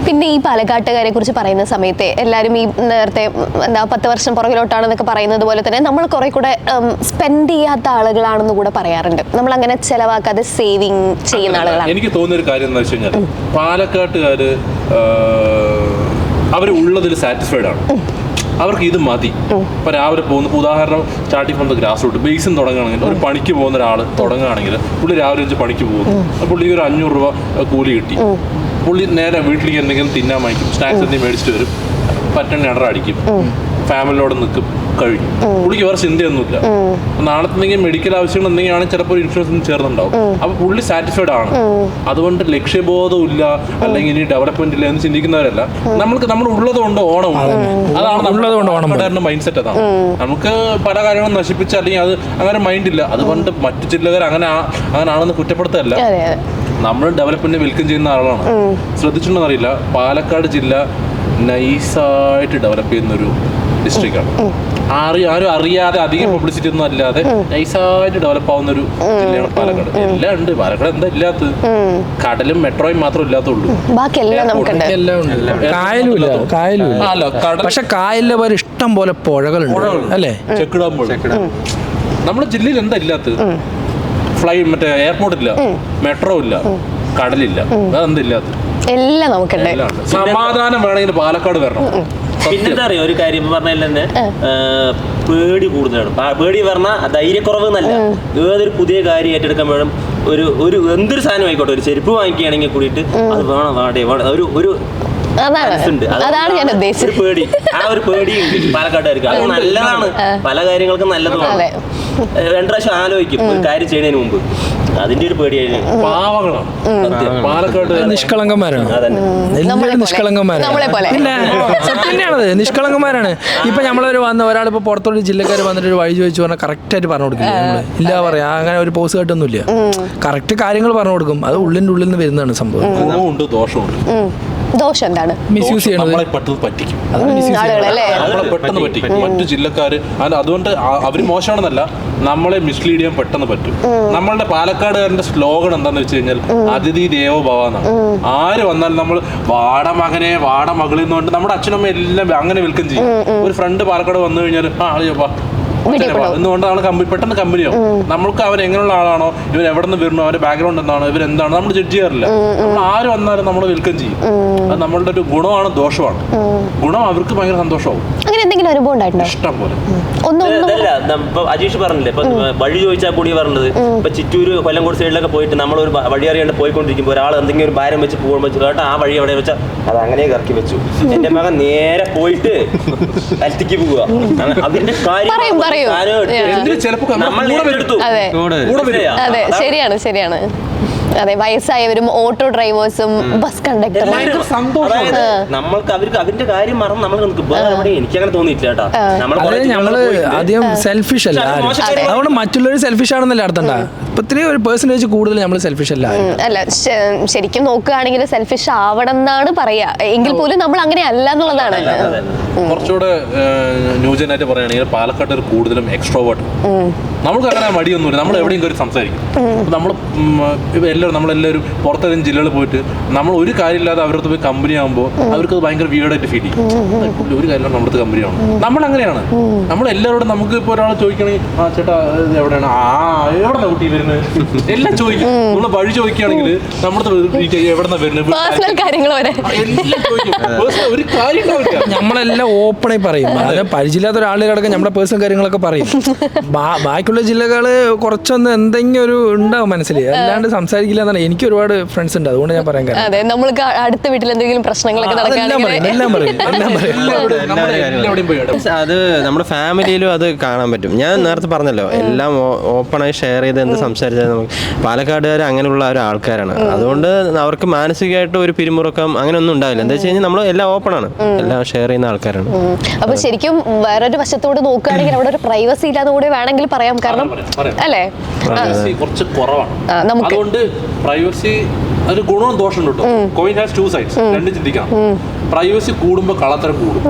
പിന്നെ ഈ പാലക്കാട്ടുകാരെ കുറിച്ച് പറയുന്ന സമയത്ത് എല്ലാവരും ഈ നേരത്തെ 10 വർഷം പുറകിലോട്ടാണെന്നൊക്കെ പറയുന്നത് പോലെ തന്നെ നമ്മൾ കുറെ കൂടെ സ്പെൻഡ് ചെയ്യാത്ത ആളുകളാണെന്ന് കൂടെ പറയാറുണ്ട്. നമ്മൾ അങ്ങനെ ചെലവാക്കാതെ സേവിങ് ചെയ്യുന്ന ആളുകളാണ്. എനിക്ക് തോന്നിയൊരു കാര്യം എന്താ വെച്ച് കഴിഞ്ഞാൽ പാലക്കാട്ടുകാര് അവർ ഉള്ളതിൽ സാറ്റിസ്ഫൈഡ് ആണ്. അവർക്ക് ഇത് മതി. ഇപ്പൊ രാവിലെ പോകുന്ന ഉദാഹരണം starting from the grass root ബേസിൽ തുടങ്ങുകയാണെങ്കിൽ ഒരു പണിക്ക് പോകുന്ന ഒരാൾ തുടങ്ങുകയാണെങ്കിൽ പുള്ളി രാവിലെ 5 പണിക്ക് പോകുന്നു. പുള്ളിക്ക് ഒരു 500 രൂപ കൂലി കിട്ടി. പുള്ളി നേരെ വീട്ടിലേക്ക് എന്തെങ്കിലും തിന്നാൻ വാങ്ങിക്കും, സ്നാക്സ് എന്തെങ്കിലും മേടിച്ചിട്ട് വരും, പറ്റണ ഇടറ അടിക്കും, ഫാമിലിയോടെ നിൽക്കും, കഴിഞ്ഞു. പുള്ളിക്ക് വേറെ ചിന്തയൊന്നുമില്ല. നാളത്തെ എന്തെങ്കിലും മെഡിക്കൽ ആവശ്യങ്ങൾ എന്തെങ്കിലാണെങ്കിൽ ചിലപ്പോൾ ഒരു ഇൻഷുറൻസ് ചേർന്നുണ്ടാവും. അപ്പൊ പുള്ളി സാറ്റിസ്ഫൈഡ് ആണ്. അതുകൊണ്ട് ലക്ഷ്യബോധം ഇല്ല, അല്ലെങ്കിൽ ഇനി ഡെവലപ്മെന്റ് ഇല്ല എന്ന് ചിന്തിക്കുന്നവരല്ല. നമ്മൾ ഉള്ളത് കൊണ്ട് ഓണം ഉണ്ട്. അതാണ് നമ്മുടെ മൈൻഡ് സെറ്റ്. അതാണ് നമുക്ക് പല കാര്യങ്ങളും നശിപ്പിച്ച അല്ലെങ്കിൽ അത് അങ്ങനെ മൈൻഡ് ഇല്ല. അതുകൊണ്ട് മറ്റു ജില്ലക്കാർ അങ്ങനെയാണെന്ന് കുറ്റപ്പെടുത്തല്ല. നമ്മൾ ഡെവലപ്മെന്റ് വെൽക്കം ചെയ്യുന്ന ആളാണ്. ശ്രദ്ധിച്ചിട്ടുണ്ടെന്ന് അറിയില്ല, പാലക്കാട് ജില്ല നൈസായിട്ട് ഡെവലപ്പ് ചെയ്യുന്നൊരു ഡിസ്ട്രിക്റ്റാണ്. ആരും അറിയാതെ അധികം പബ്ലിസിറ്റി ഒന്നും അല്ലാതെ നൈസായിട്ട് ഡെവലപ്പ് ആവുന്ന ഒരു ജില്ലയാണ് പാലക്കാട്. എല്ലാം ഉണ്ട് പാലക്കാട്. എന്താ ഇല്ലാത്തത്? കടലും മെട്രോയും മാത്രം ഇല്ലാത്തുള്ളൂ. പക്ഷെ കായലിലെ പോലെ ഇഷ്ടം പോലെ പുഴകളുണ്ട് അല്ലേ? ചെക്കിടാൻ പുഴ. നമ്മുടെ ജില്ലയിൽ എന്താ ഇല്ലാത്തത്? മറ്റേ എയർപോർട്ട് ഇല്ല, മെട്രോ ഇല്ല, കടലില്ല. അതെന്താ ഇല്ലാത്തത്? എല്ലാം നമുക്കുണ്ട്. സമാധാനം വേണമെങ്കിൽ പാലക്കാട് വരണം. പിന്നെന്താ അറിയാം, ഒരു കാര്യം പറഞ്ഞാൽ തന്നെ പേടി കൂടുതലാണ്. പേടി പറഞ്ഞാൽ ധൈര്യക്കുറവ് എന്നല്ല, ഏതൊരു പുതിയ കാര്യം ഏറ്റെടുക്കുമ്പോഴും ഒരു എന്തൊരു സാധനം ആയിക്കോട്ടെ, ഒരു ചെരുപ്പ് വാങ്ങിക്കുകയാണെങ്കിൽ കൂടിയിട്ട് അത് വേണം ഒരു അതാണ് ഞാൻ ഉദ്ദേശിച്ചത്. പേടി, ആ ഒരു പേടി പാലക്കാട്ടുകാർക്ക്. അത് നല്ലതാണ്, പല കാര്യങ്ങൾക്കും നല്ലതുമാണ്. 2 പ്രാവശ്യം ആലോചിക്കും ഒരു കാര്യം ചെയ്യുന്നതിന് മുമ്പ്. അതിന്റെ ഒരു പേടിയായിരുന്നു. പാവങ്ങളാണ് പാലക്കാട്, നിഷ്കളങ്കന്മാരാണ്. നിഷ്കളങ്കന്മാരാണ്. ഇപ്പൊ നമ്മളൊരു ഒരാളിപ്പോ പുറത്തോട്ട് ജില്ലക്കാർ വന്നിട്ട് ഒരു വഴി ചോദിച്ചു പറഞ്ഞാൽ കറക്റ്റ് ആയിട്ട് പറഞ്ഞു കൊടുക്കില്ല. ഇല്ല പറയാ, അങ്ങനെ ഒരു പോസ് കേട്ടൊന്നുമില്ല. കറക്റ്റ് കാര്യങ്ങൾ പറഞ്ഞു കൊടുക്കും. അത് ഉള്ളിന്റെ ഉള്ളിൽ നിന്ന് വരുന്നതാണ് സംഭവം. ഗുണമുണ്ട് ദോഷമുണ്ട്. ദോഷം എന്താണ്? മിസ്യൂസ് ചെയ്യണത് നമ്മളെ പെട്ടെന്ന് പറ്റിക്കും. ആളുകളല്ലേ? നമ്മളെ പെട്ടെന്ന് പറ്റിക്കും. മറ്റു ജില്ലക്കാര് അതുകൊണ്ട് അവര് മോശമാണെന്നല്ല, നമ്മളെ മിസ്ലീഡ് ചെയ്യാൻ പെട്ടെന്ന് പറ്റും. നമ്മളുടെ പാലക്കാടുകാരന്റെ സ്ലോഗൻ എന്താന്ന് വെച്ച് കഴിഞ്ഞാൽ അതിഥി ദേവോ ഭവ എന്നാണ്. ആര് വന്നാലും നമ്മൾ വാട മകനെ വാട മകളിൽ നിന്നുകൊണ്ട് നമ്മുടെ അച്ഛനമ്മ എല്ലാം അങ്ങനെ വെൽക്കം ചെയ്യും. ഒരു ഫ്രണ്ട് പാലക്കാട് വന്നു കഴിഞ്ഞാൽ എന്നുകൊണ്ട് ആള് പെട്ടെന്ന് കമ്പനിയാവും. നമ്മൾക്ക് അവൻ എങ്ങനെയുള്ള ആളാണോ, ഇവർ എവിടെ നിന്ന് വരുന്നു, അവരുടെ ബാക്ക്ഗ്രൗണ്ട് എന്താണോ, ഇവരെന്താണ് നമ്മൾ ജഡ്ജ് ചെയ്യാറില്ല. നമ്മൾ ആര് വന്നാലും നമ്മൾ വെൽക്കം ചെയ്യും. അത് നമ്മളുടെ ഒരു ഗുണമാണ് ദോഷമാണ്. ഗുണം അവർക്ക് ഭയങ്കര സന്തോഷമാവും. അങ്ങനെ എന്തെങ്കിലും അനുഭവം ഉണ്ടായിട്ടുണ്ടോ? ഇഷ്ടം പോലെ. ഇപ്പൊ അജീഷ് പറഞ്ഞില്ലേ, ഇപ്പൊ വഴി ചോദിച്ചാൽ കൂടി പറഞ്ഞത്, ഇപ്പൊ ചിറ്റൂര് കൊല്ലംകോട് സൈഡിലൊക്കെ പോയിട്ട് നമ്മളൊരു വഴി അറിയാണ്ട് പോയിക്കൊണ്ടിരിക്കുമ്പോൾ ഒരാൾ എന്തെങ്കിലും ഒരു ഭാരം വെച്ച് പോകുമ്പോൾ കേട്ടോ ആ വഴി എവിടെ വെച്ചാൽ അത് അങ്ങനെ ഇറക്കി വെച്ചു. എന്റെ മകൻ നേരെ പോയിട്ട് കൽത്തിക്ക് പോവുക. അതിന്റെ കാര്യം അതെ, ശരിയാണ്. അതെ, വയസ്സായവരും ഓട്ടോ ഡ്രൈവേഴ്സും ബസ് കണ്ടക്ടറും നമ്മൾക്ക് അവർക്ക് അവരുടെ കാര്യം മറന്ന് നമ്മൾ എനിക്കങ്ങനെ തോന്നിയിട്ടില്ല കേട്ടോ. നമ്മള് അധികം സെൽഫിഷ് അല്ല, അതുകൊണ്ട് മറ്റുള്ളവർ സെൽഫിഷ് ആണെന്നല്ല അർത്ഥം. ഇപ്പൊ ഇത്രയും ഒരു പെർസെന്റേജ് കൂടുതൽ നമ്മൾ സെൽഫിഷ് അല്ല. ശരിക്കും നോക്കുകയാണെങ്കിൽ സെൽഫിഷ് ആവണം എന്നാണ് പറയാ, എങ്കിൽ പോലും നമ്മൾ അങ്ങനെ അല്ല എന്നുള്ളതാണ്. കുറച്ചുകൂടെ ന്യൂജനായിട്ട് പറയുകയാണെങ്കിൽ പാലക്കാട് കൂടുതലും എക്സ്ട്രോവേർട്ട്. നമുക്ക് അങ്ങനെ മടിയൊന്നുമില്ല, നമ്മൾ എവിടെയും കയറി സംസാരിക്കും. നമ്മൾ നമ്മളെല്ലാവരും പുറത്തേതെങ്കിലും ജില്ലകളിൽ പോയിട്ട് നമ്മൾ ഒരു കാര്യമില്ലാതെ അവരടുത്ത് പോയി കമ്പനി ആകുമ്പോൾ അവർക്ക് അത് ഭയങ്കര വിയേർഡായിട്ട് ഫീൽ ചെയ്യും. ഒരു കാര്യമില്ല നമ്മുടെ കമ്പനി ആവണം. നമ്മൾ അങ്ങനെയാണ്. നമ്മളെല്ലാവരോടും നമുക്ക് ഇപ്പോൾ ഒരാൾ ചോദിക്കുകയാണെങ്കിൽ ആ ചേട്ടാ എവിടെയാണ്, എവിടെ കുട്ടി വരുന്നത് എല്ലാം ചോദിക്കും. നമ്മൾ വഴി ചോദിക്കുകയാണെങ്കിൽ നമ്മുടെ എവിടെ വരുന്നത് എല്ലാം ചോദിക്കും. ഒരു കാര്യം ഉണ്ടാവില്ല, നമ്മളെല്ലാം ഓപ്പണായി പറയും. അത് പരിചയമില്ലാത്ത ഒരാളുകളൊക്കെ നമ്മുടെ പേഴ്സണൽ കാര്യങ്ങളൊക്കെ പറയും. ബാക്കിയുള്ള ജില്ലകള് കുറച്ചൊന്ന് എന്തെങ്കിലും ഒരു ഉണ്ടാവും മനസ്സിൽ, അല്ലാണ്ട് സംസാരിക്കില്ല എന്നാണ്. എനിക്ക് ഒരുപാട് ഫ്രണ്ട്സ് ഉണ്ട്, അതുകൊണ്ട് ഞാൻ പറയാൻ കാര്യം. അതെ, നമ്മൾക്ക് അടുത്ത വീട്ടിൽ എന്തെങ്കിലും പ്രശ്നങ്ങളൊക്കെ അത് നമ്മുടെ ഫാമിലിയിലും അത് കാണാൻ പറ്റും. ഞാൻ നേരത്തെ പറഞ്ഞല്ലോ, എല്ലാം ഓപ്പണായി ഷെയർ ചെയ്ത് എന്ത് സംസാരിച്ചാൽ നമുക്ക് പാലക്കാടുകാർ അങ്ങനെയുള്ള ഒരു ആൾക്കാരാണ്. അതുകൊണ്ട് അവർക്ക് മാനസികമായിട്ട് ഒരു പിരിമുറുക്കം അങ്ങനെ ഒന്നും ഉണ്ടാവില്ല. എന്താ വെച്ച് കഴിഞ്ഞാൽ നമ്മൾ എല്ലാം ഓപ്പണാണ്, എല്ലാം ഷെയർ ചെയ്യുന്ന ആൾക്കാരാണ്. അപ്പൊ ശരിക്കും വേറൊരു വശത്തോട് നോക്കുകയാണെങ്കിൽ അവിടെ ഒരു പ്രൈവസി ഇല്ലാതെ കൂടെ വേണമെങ്കിൽ പറയാം. കാരണം അല്ലേ, കുറച്ച് കുറവാണ്. അതുകൊണ്ട് പ്രൈവസി ഒരു ഗുണവും ദോഷം ഉണ്ട് കേട്ടോ. കോയിൻ ഹാസ് ടു സൈഡ്സ്, രണ്ടും ചിന്തിക്കണം. പ്രൈവസി കൂടുമ്പോൾ കള്ളത്തരം കൂടും,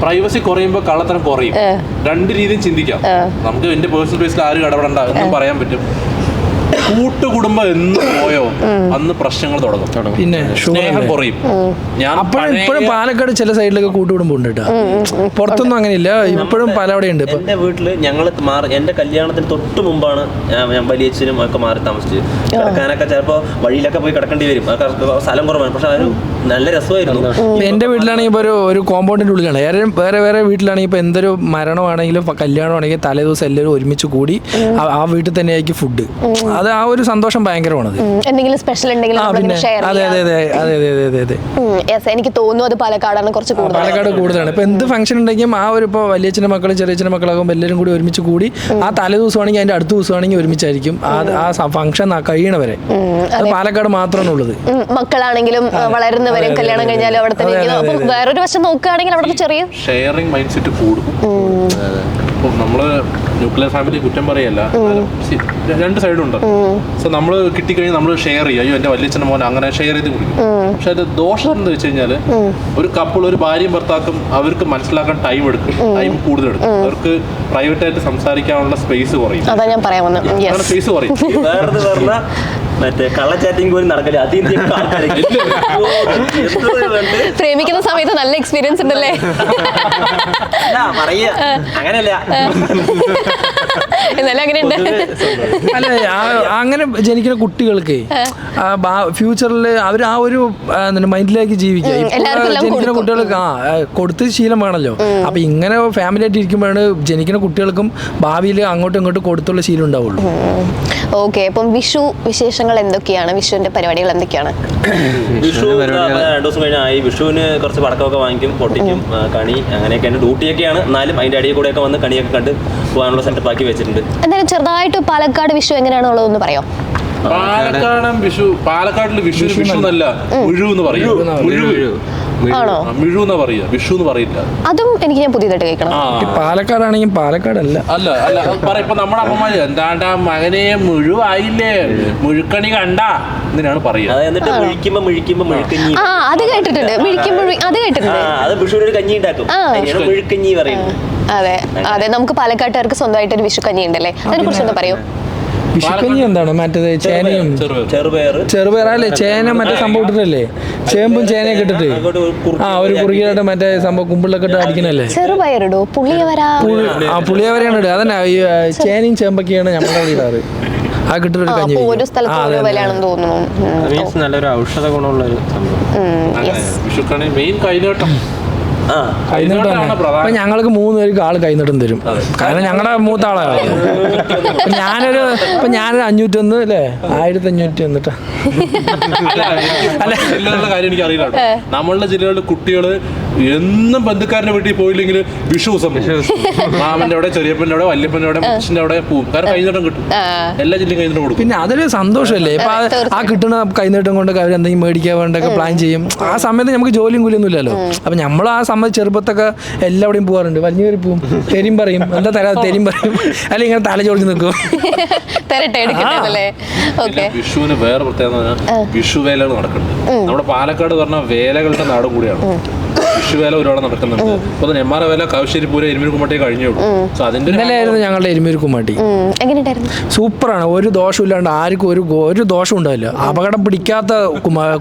പ്രൈവസി കുറയുമ്പോൾ കള്ളത്തരം കുറയും. രണ്ട് രീതിയും ചിന്തിക്കാം. നമുക്ക് എന്റെ പേഴ്സണൽ ബേസിൽ ആരും ഇടപെടണ്ട എന്നും പറയാൻ പറ്റും. കൂട്ടുകുടുംബം എന്ന് പോയോ അന്ന് പ്രശ്നങ്ങൾ തുടങ്ങും, പിന്നെ സ്നേഹം കുറയും. ഞാൻ ഇപ്പോഴും പാലക്കാട് ചില സൈഡിലൊക്കെ കൂട്ടുകുടുംബം ഉണ്ട് കേട്ടോ, പുറത്തൊന്നും അങ്ങനെയില്ല. ഇപ്പോഴും പലവിടെ ഉണ്ട്. എന്റെ വീട്ടില് ഞങ്ങൾ എന്റെ കല്യാണത്തിന് തൊട്ട് മുമ്പാണ് ഞാൻ വലിയച്ഛനും ഒക്കെ മാറി താമസിച്ചത്. കിടക്കാനൊക്കെ ചിലപ്പോ വഴിയിലൊക്കെ പോയി കിടക്കേണ്ടി വരും, സ്ഥലം കുറവാണ്. പക്ഷെ അതൊരു നല്ല രസമായിരുന്നു. എന്റെ വീട്ടിലാണെങ്കിൽ ഇപ്പോൾ ഒരു കോമ്പൗണ്ടിന്റെ ഉള്ളിലാണ്. വേറെ വീട്ടിലാണെങ്കിൽ ഇപ്പൊ എന്തൊരു മരണമാണെങ്കിലും കല്യാണമാണെങ്കിലും തലേ ദിവസം എല്ലാവരും ഒരുമിച്ച് കൂടി ആ വീട്ടിൽ തന്നെ ആയിരിക്കും ഫുഡ്. അത് ആ ഒരു സന്തോഷം ഭയങ്കരമാണത്. എന്തെങ്കിലും സ്പെഷ്യൽ എനിക്ക് തോന്നുന്നു അത് പാലക്കാടാണ് കുറച്ച് കൂടുതൽ. പാലക്കാട് കൂടുതലാണ്. ഇപ്പൊ എന്ത് ഫംഗ്ഷൻ ഉണ്ടെങ്കിലും ആ ഒരു ഇപ്പോൾ വലിയച്ഛൻ്റെ മക്കളും ചെറിയച്ഛൻ്റെ മക്കളാകുമ്പോൾ എല്ലാവരും കൂടി ഒരുമിച്ച് കൂടി ആ തലേ ദിവസമാണെങ്കിൽ അതിന്റെ അടുത്ത ദിവസമാണെങ്കിൽ ഒരുമിച്ചായിരിക്കും ആ ഫംഗ്ഷൻ കഴിയണവരെ. അത് പാലക്കാട് മാത്രമാണ് ഉള്ളത്. മക്കളാണെങ്കിലും വളരുന്നവരും കല്യാണം കഴിഞ്ഞാലും അവിടെ തന്നെ ഇരിക്കുന്നു. അപ്പം വേറൊരു വശം നോക്കുകയാണെങ്കിൽ അവിടെ ചെറിയ ഷെയറിംഗ് മൈൻഡ് സെറ്റ് കൂടും. ഇപ്പം നമ്മള് ന്യൂക്ലിയർ ഫാമിലി കുറ്റം പറയല്ല, രണ്ട് സൈഡും ഉണ്ട്. സോ നമ്മൾ കിട്ടിക്കഴിഞ്ഞാൽ നമ്മൾ ഷെയർ ചെയ്യും. അയ്യോ എന്റെ വലിയച്ഛൻ്റെ മോനെ അങ്ങനെ ഷെയർ ചെയ്ത് കുടിക്കും. പക്ഷെ അത് ദോഷം എന്താ വെച്ച് കഴിഞ്ഞാൽ ഒരു കപ്പിൾ, ഒരു ഭാര്യയും ഭർത്താക്കും അവർക്ക് മനസ്സിലാക്കാൻ ടൈം എടുക്കും, ടൈം കൂടുതൽ എടുക്കും. അവർക്ക് പ്രൈവറ്റ് ആയിട്ട് സംസാരിക്കാനുള്ള സ്പേസ് കുറയും. സ്പേസ് കുറയും. മറ്റേ കള്ളച്ചാറ്റിംഗ് പോലും നടക്കില്ല. പ്രേമിക്കുന്ന സമയത്ത് നല്ല എക്സ്പീരിയൻസ് ഉണ്ടല്ലേ? അങ്ങനെയല്ല, എന്നാലും അങ്ങനെയുണ്ട്. അല്ല, അങ്ങനെ ജനിക്കുന്ന കുട്ടികൾക്ക് ഫ്യൂച്ചറിൽ അവർ ആ ഒരു മൈൻഡിലേക്ക് ജീവിക്കുക. ജനിക്കുന്ന കുട്ടികൾക്ക് കൊടുത്ത് ശീലം വേണമല്ലോ. അപ്പൊ ഇങ്ങനെ ഫാമിലി ആയിട്ട് ഇരിക്കുമ്പോഴാണ് ജനിക്കുന്ന കുട്ടികൾക്കും ഭാവിയിൽ അങ്ങോട്ടും ഇങ്ങോട്ടും കൊടുത്തുള്ള ശീലം ഉണ്ടാവുള്ളൂ. ഓക്കെ, അപ്പം വിഷു വിശേഷങ്ങൾ എന്തൊക്കെയാണ്? വിഷുവിന്റെ പരിപാടികൾ എന്തൊക്കെയാണ്? വിഷു 2 ദിവസം കഴിഞ്ഞാൽ വിഷുവിന് കുറച്ച് പടക്കമൊക്കെ വാങ്ങിക്കും, പൊട്ടിക്കും, കണി അങ്ങനെയൊക്കെയാണ്. ഡ്യൂട്ടിയൊക്കെയാണ്, എന്നാലും അതിന്റെ അടിയിൽ കൂടെ ഒക്കെ വന്ന് കണിയൊക്കെ കണ്ട് പോകാനുള്ള സെറ്റപ്പ് ആക്കി വെച്ചിട്ടുണ്ട്. എന്തായാലും ചെറുതായിട്ട് പാലക്കാട് വിഷു എങ്ങനെയാണുള്ളതെന്ന് പറയാം. പാലക്കാടിൽ വിഷു എന്നല്ല, മുഴു എന്ന് പറയും. ആണോ? മിഴു എന്നാ പറയുക, വിഷു എന്ന് പറയില്ല. അതും എനിക്ക് ഞാൻ പുതിയതായിട്ട് കേൾക്കണം. ഈ പാലക്കാടാണെങ്കിൽ പാലക്കാടല്ല. അല്ല പറയാം, ഇപ്പൊ നമ്മുടെ അമ്മമാര് എന്താണ്ടാ മകനെ മുഴുവായില്ലേ, മുഴുക്കണി കണ്ട എന്നിനാണ് പറയുക. അത് എന്നിട്ട് മുഴിക്കുമ്പോ മുഴുക്കഞ്ഞി. ആ, അത് കേട്ടിട്ടുണ്ട്. മിഴിക്കുമ്പോൾ അത് കേട്ടിട്ടുണ്ട്. അത് വിഷുവിന് ഒരു കഞ്ഞി ഉണ്ടാക്കും, അതിനാണ് മുഴുക്കഞ്ഞി പറയുന്നത്. അതെ അതെ, നമുക്ക് പാലക്കാട്ടുകാർക്ക് സ്വന്തമായിട്ട് ഒരു വിഷു കഞ്ഞി ഉണ്ടല്ലേ, അതിനെ കുറിച്ചൊന്ന് പറയൂ. വിഷുക്കഞ്ഞി എന്താണ്? മറ്റേത് ചേനയും ചെറുപയറല്ലേ, ചേന മറ്റേ സംഭവം ഇട്ടിട്ടല്ലേ, ചേമ്പും ചേനയൊക്കെ ഇട്ടിട്ട് ഒരു കുറുകിയായിട്ട് മറ്റേ സംഭവം കുമ്പിളൊക്കെ ഇട്ട് അടിക്കണല്ലേ. ചെറുപയറിടോ, പുളിയവര. പുളിയവരെയാണ് ഇടുക. അതന്നെ ഈ ചേനയും ചേമ്പൊക്കെയാണ് നമ്മുടെ അവിടെ ഇടാറ്. ആ കിട്ടൊരു കഞ്ഞി. ഓരോ സ്ഥലത്തും ഓരോ വിലയാണെന്ന് തോന്നുന്നു. നല്ലൊരു ഔഷധ ഗുണമുള്ള ഒരു സംഭവം. വിഷുക്കണി മെയിൻ കൈനീട്ടം. അപ്പൊ ഞങ്ങൾക്ക് 3 പേർക്ക് ആള് കൈനീട്ടം തരും. കാരണം ഞങ്ങളുടെ മൂത്ത ആളാണ്. ഞാനൊരു 501 അല്ലേ, 1500 എന്നിട്ടാ. ജില്ലകളുടെ കാര്യം എനിക്ക് അറിയില്ല. നമ്മളുടെ ജില്ലകളിലെ കുട്ടികള് എന്നും ബന്ധുക്കാരന്റെ വീട്ടിൽ പോയില്ലെങ്കിൽ വിഷു ദിവസം മാമന്റെ അവിടെ, ചെറിയപ്പന്റെ അവിടെ, വല്യപ്പന്റെ അവിടെ, മുത്തച്ഛന്റെ അവിടെ പോകും. കാരണം കൈനീട്ടം കിട്ടും. എല്ലാ ജില്ലയും കൈനീട്ടം കൊടുക്കും. പിന്നെ അതൊരു സന്തോഷമല്ലേ. ഇപ്പൊ ആ കിട്ടുന്ന കൈനീട്ടം കൊണ്ട് അവർ എന്തെങ്കിലും മേടിക്കാൻ വേണ്ടൊക്കെ പ്ലാൻ ചെയ്യും. ആ സമയത്ത് നമുക്ക് ജോലിയും കൂലിയൊന്നും ഇല്ലല്ലോ. അപ്പൊ നമ്മൾ ആ സമയത്ത് ചെറുപ്പത്തൊക്കെ എല്ലാവിടെയും പോകാറുണ്ട്. വലിയ കയറി പോവും, തെരും പറയും, എന്താ തരാ തെരും പറയും, അല്ലെങ്കിൽ ഇങ്ങനെ തല ചോദിച്ച് നിൽക്കും. വിഷുവിന് വേറെ പ്രത്യേകത, വിഷുവേലകൾ നടക്കുന്നുണ്ട്. നമ്മുടെ പാലക്കാട് പറഞ്ഞ വേലകളുടെ നാടും കൂടിയാണ്. വിഷുവേല ഒരുപാട് നടക്കുന്നുണ്ട്. ഇപ്പൊ നെന്മാറ വേല കാവശ്ശേരി പൂരം എരുമീർക്കുമ്മാട്ടി കഴിഞ്ഞുള്ളൂ. സോ അതിന്റെ ഇന്നലെയായിരുന്നു ഞങ്ങളുടെ എരുമീർക്കുമ്മാട്ടി. സൂപ്പറാണ്. ഒരു ദോഷം ഇല്ലാണ്ട് ആർക്കും ഒരു ദോഷം ഉണ്ടാവില്ല. അപകടം പിടിക്കാത്ത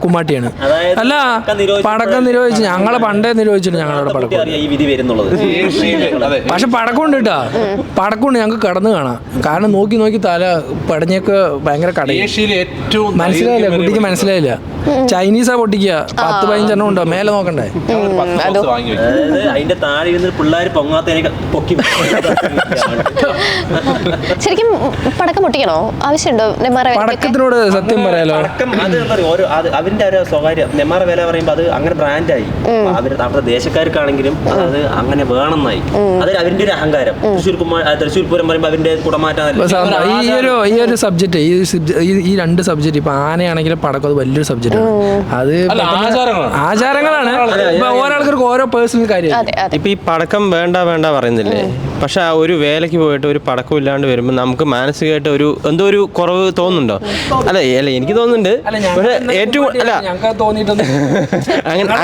കുമ്മാട്ടിയാണ്. അല്ല, പടക്കം നിരോധിച്ച് ഞങ്ങളെ പണ്ടേ നിരോധിച്ചിട്ട് ഞങ്ങളുടെ പടക്കം. പക്ഷെ പടക്കമുണ്ട് കേട്ടാ, പടക്കമുണ്ട്. ഞങ്ങൾക്ക് കടന്നു കാണാം. കാരണം നോക്കി നോക്കി തല പടഞ്ഞൊക്കെ ഭയങ്കര കടയും. മനസ്സിലായില്ല, കുട്ടിക്ക് മനസ്സിലായില്ല. ചൈനീസാ പൊട്ടിക്കുക. 10-15 എണ്ണം ഉണ്ടോ, മേലെ നോക്കണ്ടേ. അതിന്റെ താഴെ ഇരുന്ന് പിള്ളേർ പൊങ്ങാത്തതിനെ പൊക്കി. ശരിക്കും പടക്കം പൊട്ടിക്കണോ? ആവശ്യമുണ്ടോ? പടക്കത്തിനോട് സത്യം പറയാലോ, അവന്റെ ഒരു സ്വകാര്യം. നെന്മാറ വേല പറയുമ്പോ അത് അങ്ങനെ ബ്രാൻഡായി. അവരുടെ ദേശക്കാർക്കാണെങ്കിലും അത് അങ്ങനെ വേണമെന്നായി. അത് അവന്റെ ഒരു അഹങ്കാരം. തൃശ്ശൂർ പൂരം പറയുമ്പോ അവന്റെ കുടമാറ്റം. ഈ ഒരു സബ്ജക്ട്, ഈ 2 സബ്ജക്ട്, ഇപ്പൊ ആനയാണെങ്കിലും പടക്കം, അത് വലിയൊരു സബ്ജക്ട്. അത് ആചാരങ്ങളാണ്. ഓരോരുത്തർക്കും ഓരോ പേഴ്സണൽ കാര്യം. ഇപ്പൊ ഈ പടക്കം വേണ്ട പറയുന്നില്ലേ, പക്ഷെ ആ ഒരു വേലയ്ക്ക് പോയിട്ട് ഒരു പടക്കം ഇല്ലാണ്ട് വരുമ്പോൾ നമുക്ക് മാനസികമായിട്ട് എന്തോ ഒരു കുറവ് തോന്നുന്നുണ്ടോ? അല്ല എനിക്ക് തോന്നുന്നുണ്ട്. പക്ഷെ ഏറ്റവും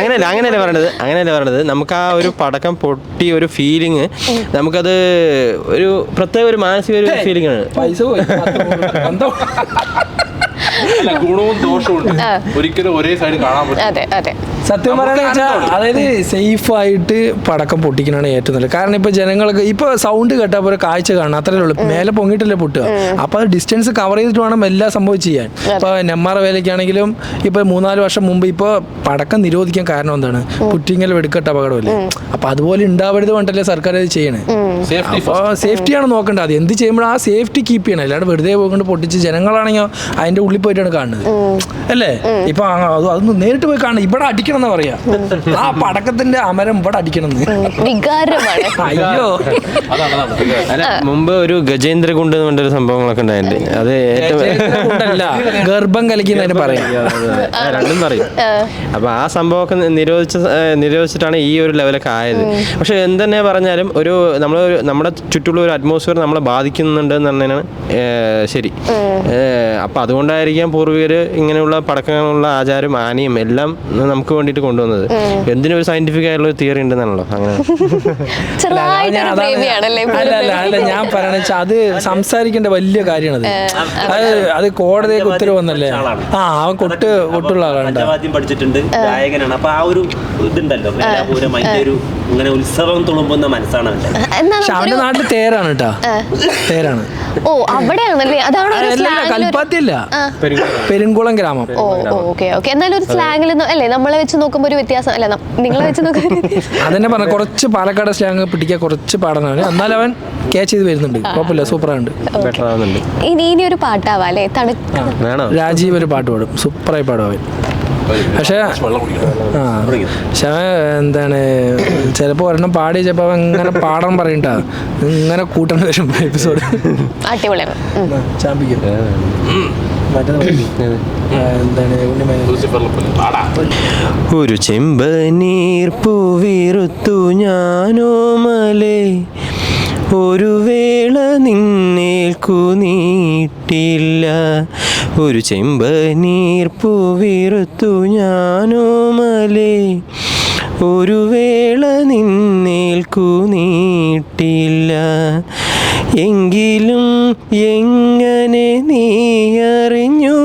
അങ്ങനെയല്ല പറയണത്. നമുക്ക് ആ ഒരു പടക്കം പൊട്ടി ഒരു ഫീലിംഗ്, നമുക്കത് ഒരു പ്രത്യേക ഒരു മാനസിക ഒരു ഫീലിംഗ് ആണ്. പൈസ പോയി ഗുണവും ദോഷവും ഒരിക്കലും ഒരേ സൈഡ് കാണാൻ പറ്റും. സത്യം പറയുക, അതായത് സേഫ് ആയിട്ട് പടക്കം പൊട്ടിക്കണതാണ് ഏറ്റവും നല്ലത്. കാരണം ഇപ്പൊ ജനങ്ങൾക്ക് ഇപ്പൊ സൗണ്ട് കേട്ടാൽ പോലെ കാഴ്ച കാണണം, അത്രേ ഉള്ളൂ. മേലെ പൊങ്ങിയിട്ടല്ലേ പൊട്ടുക. അപ്പൊ ഡിസ്റ്റൻസ് കവർ ചെയ്തിട്ട് വേണം എല്ലാ സംഭവം ചെയ്യാൻ. ഇപ്പൊ നെന്മാറ വേലയ്ക്കാണെങ്കിലും ഇപ്പൊ 3-4 വർഷം മുമ്പ് ഇപ്പൊ പടക്കം നിരോധിക്കാൻ കാരണം എന്താണ്? പുറ്റിങ്ങൽ വെടിക്കെട്ട് അപകടമല്ലേ. അപ്പൊ അതുപോലെ ഉണ്ടാവരുത് വേണ്ടല്ലേ സർക്കാർ അത് ചെയ്യണേ. അപ്പോൾ സേഫ്റ്റിയാണ് നോക്കേണ്ടത്. അത് എന്ത് ചെയ്യുമ്പോഴും ആ സേഫ്റ്റി കീപ്പ് ചെയ്യണം. അല്ലാണ്ട് വെറുതെ പോയിക്കൊണ്ട് പൊട്ടിച്ച് ജനങ്ങളാണെങ്കിൽ അതിന്റെ ഉള്ളിൽ പോയിട്ടാണ് കാണുന്നത് അല്ലേ. ഇപ്പൊ അതൊന്ന് നേരിട്ട് പോയി കാണണം. ഇവിടെ അടിക്കണം എന്നാ പറയാ, ആ പടക്കത്തിന്റെ അമരം ഇവിടെ അടിക്കണം. അയ്യോ, മുമ്പ് ഒരു ഗജേന്ദ്രകുണ്ട് എന്ന് പറഞ്ഞൊരു സംഭവങ്ങളൊക്കെ ഉണ്ടായിട്ടുണ്ട്. അത് ഗർഭം കലക്കുന്നതിന് പറയാം, രണ്ടും പറയും. അപ്പൊ ആ സംഭവമൊക്കെ നിരോധിച്ചിട്ടാണ് ഈ ഒരു ലെവലൊക്കെ ആയത്. പക്ഷെ എന്തെന്നെ പറഞ്ഞാലും നമ്മുടെ ചുറ്റുള്ള ഒരു അറ്റ്മോസ്ഫിയർ നമ്മളെ ബാധിക്കുന്നുണ്ട് എന്നുള്ളതാണ് ശരി. അപ്പൊ അതുകൊണ്ടായിരിക്കാം പൂർവികര് ഇങ്ങനെയുള്ള പടക്കങ്ങളുള്ള ആചാരം, ആനയും എല്ലാം നമുക്ക് വേണ്ടിയിട്ട് കൊണ്ടുവന്നത്. എന്തിനും ഒരു സയന്റിഫിക് ആയിട്ടുള്ള ഒരു തിയറി ഉണ്ടെന്നാണല്ലോ. അങ്ങനെ അല്ല, ഞാൻ പറയണ അത് സംസാരിക്കേണ്ട വലിയ കാര്യമാണ്. അത് കോടതിയൊക്കെ ഉത്തരവ് വന്നല്ലേ. അവൻ കൊട്ടുള്ള ആളാണ്, പഠിച്ചിട്ടുണ്ട്, ഗായകനാണ്. അപ്പൊ ആ ഒരു ഇതുണ്ടല്ലോ, ഇങ്ങനെ ഉത്സവം തുളുമ്പുന്ന മനസ്സാണ് അവന്റെ നാട്ടിൽ തേരാണ് കേട്ടാ, തേരാണ്. ഓ, അവിടെയാണല്ലേ. കൽപ്പാത്തിയല്ല, പെരുങ്കുളം ഗ്രാമം. എന്നാലും ഒരു സ്ലാങ്ങിൽ അല്ലേ നമ്മളെ വെച്ച് നോക്കുമ്പോ ഒരു വ്യത്യാസം അല്ല, നിങ്ങളെ വെച്ച് നോക്കുമ്പോൾ അതന്നെ പറഞ്ഞ കുറച്ച് പാലക്കാട് സ്ലാങ് പിടിക്കാൻ കുറച്ച് പാടാണ്. എന്നാലും അവൻ ക്യാച്ച് ചെയ്ത് വരുന്നുണ്ട്, കുഴപ്പമില്ല, സൂപ്പറാണ്. ഇനി ഒരു പാട്ടാവാ അല്ലേ? രാജീവ് ഒരു പാട്ട് പാടും, സൂപ്പറായി പാടും അവൻ. പക്ഷെ എന്താണ്, ചിലപ്പോ ഒരെണ്ണം പാടി ചിലപ്പോ അവൻ ഇങ്ങനെ പാടാൻ പറയണ്ടാ, ഇങ്ങനെ കൂട്ടേണ്ടി വരും എപ്പിസോഡ്. അടിപൊളിയാണ്. ചാമ്പിക്കും. ഒരു ചെമ്പനീർ പൂവിറുത്തു ഞാനോമലേ, ഒരു വേള നിന്നേൽക്കു നീട്ടില്ല. ഒരു ചെമ്പനീർ പൂവിറുത്തു ഞാനോമലേ, ഒരു വേള നിന്നേൽക്കു നീട്ടില്ല. എങ്കിലും എങ്ങനെ നീ അറിഞ്ഞു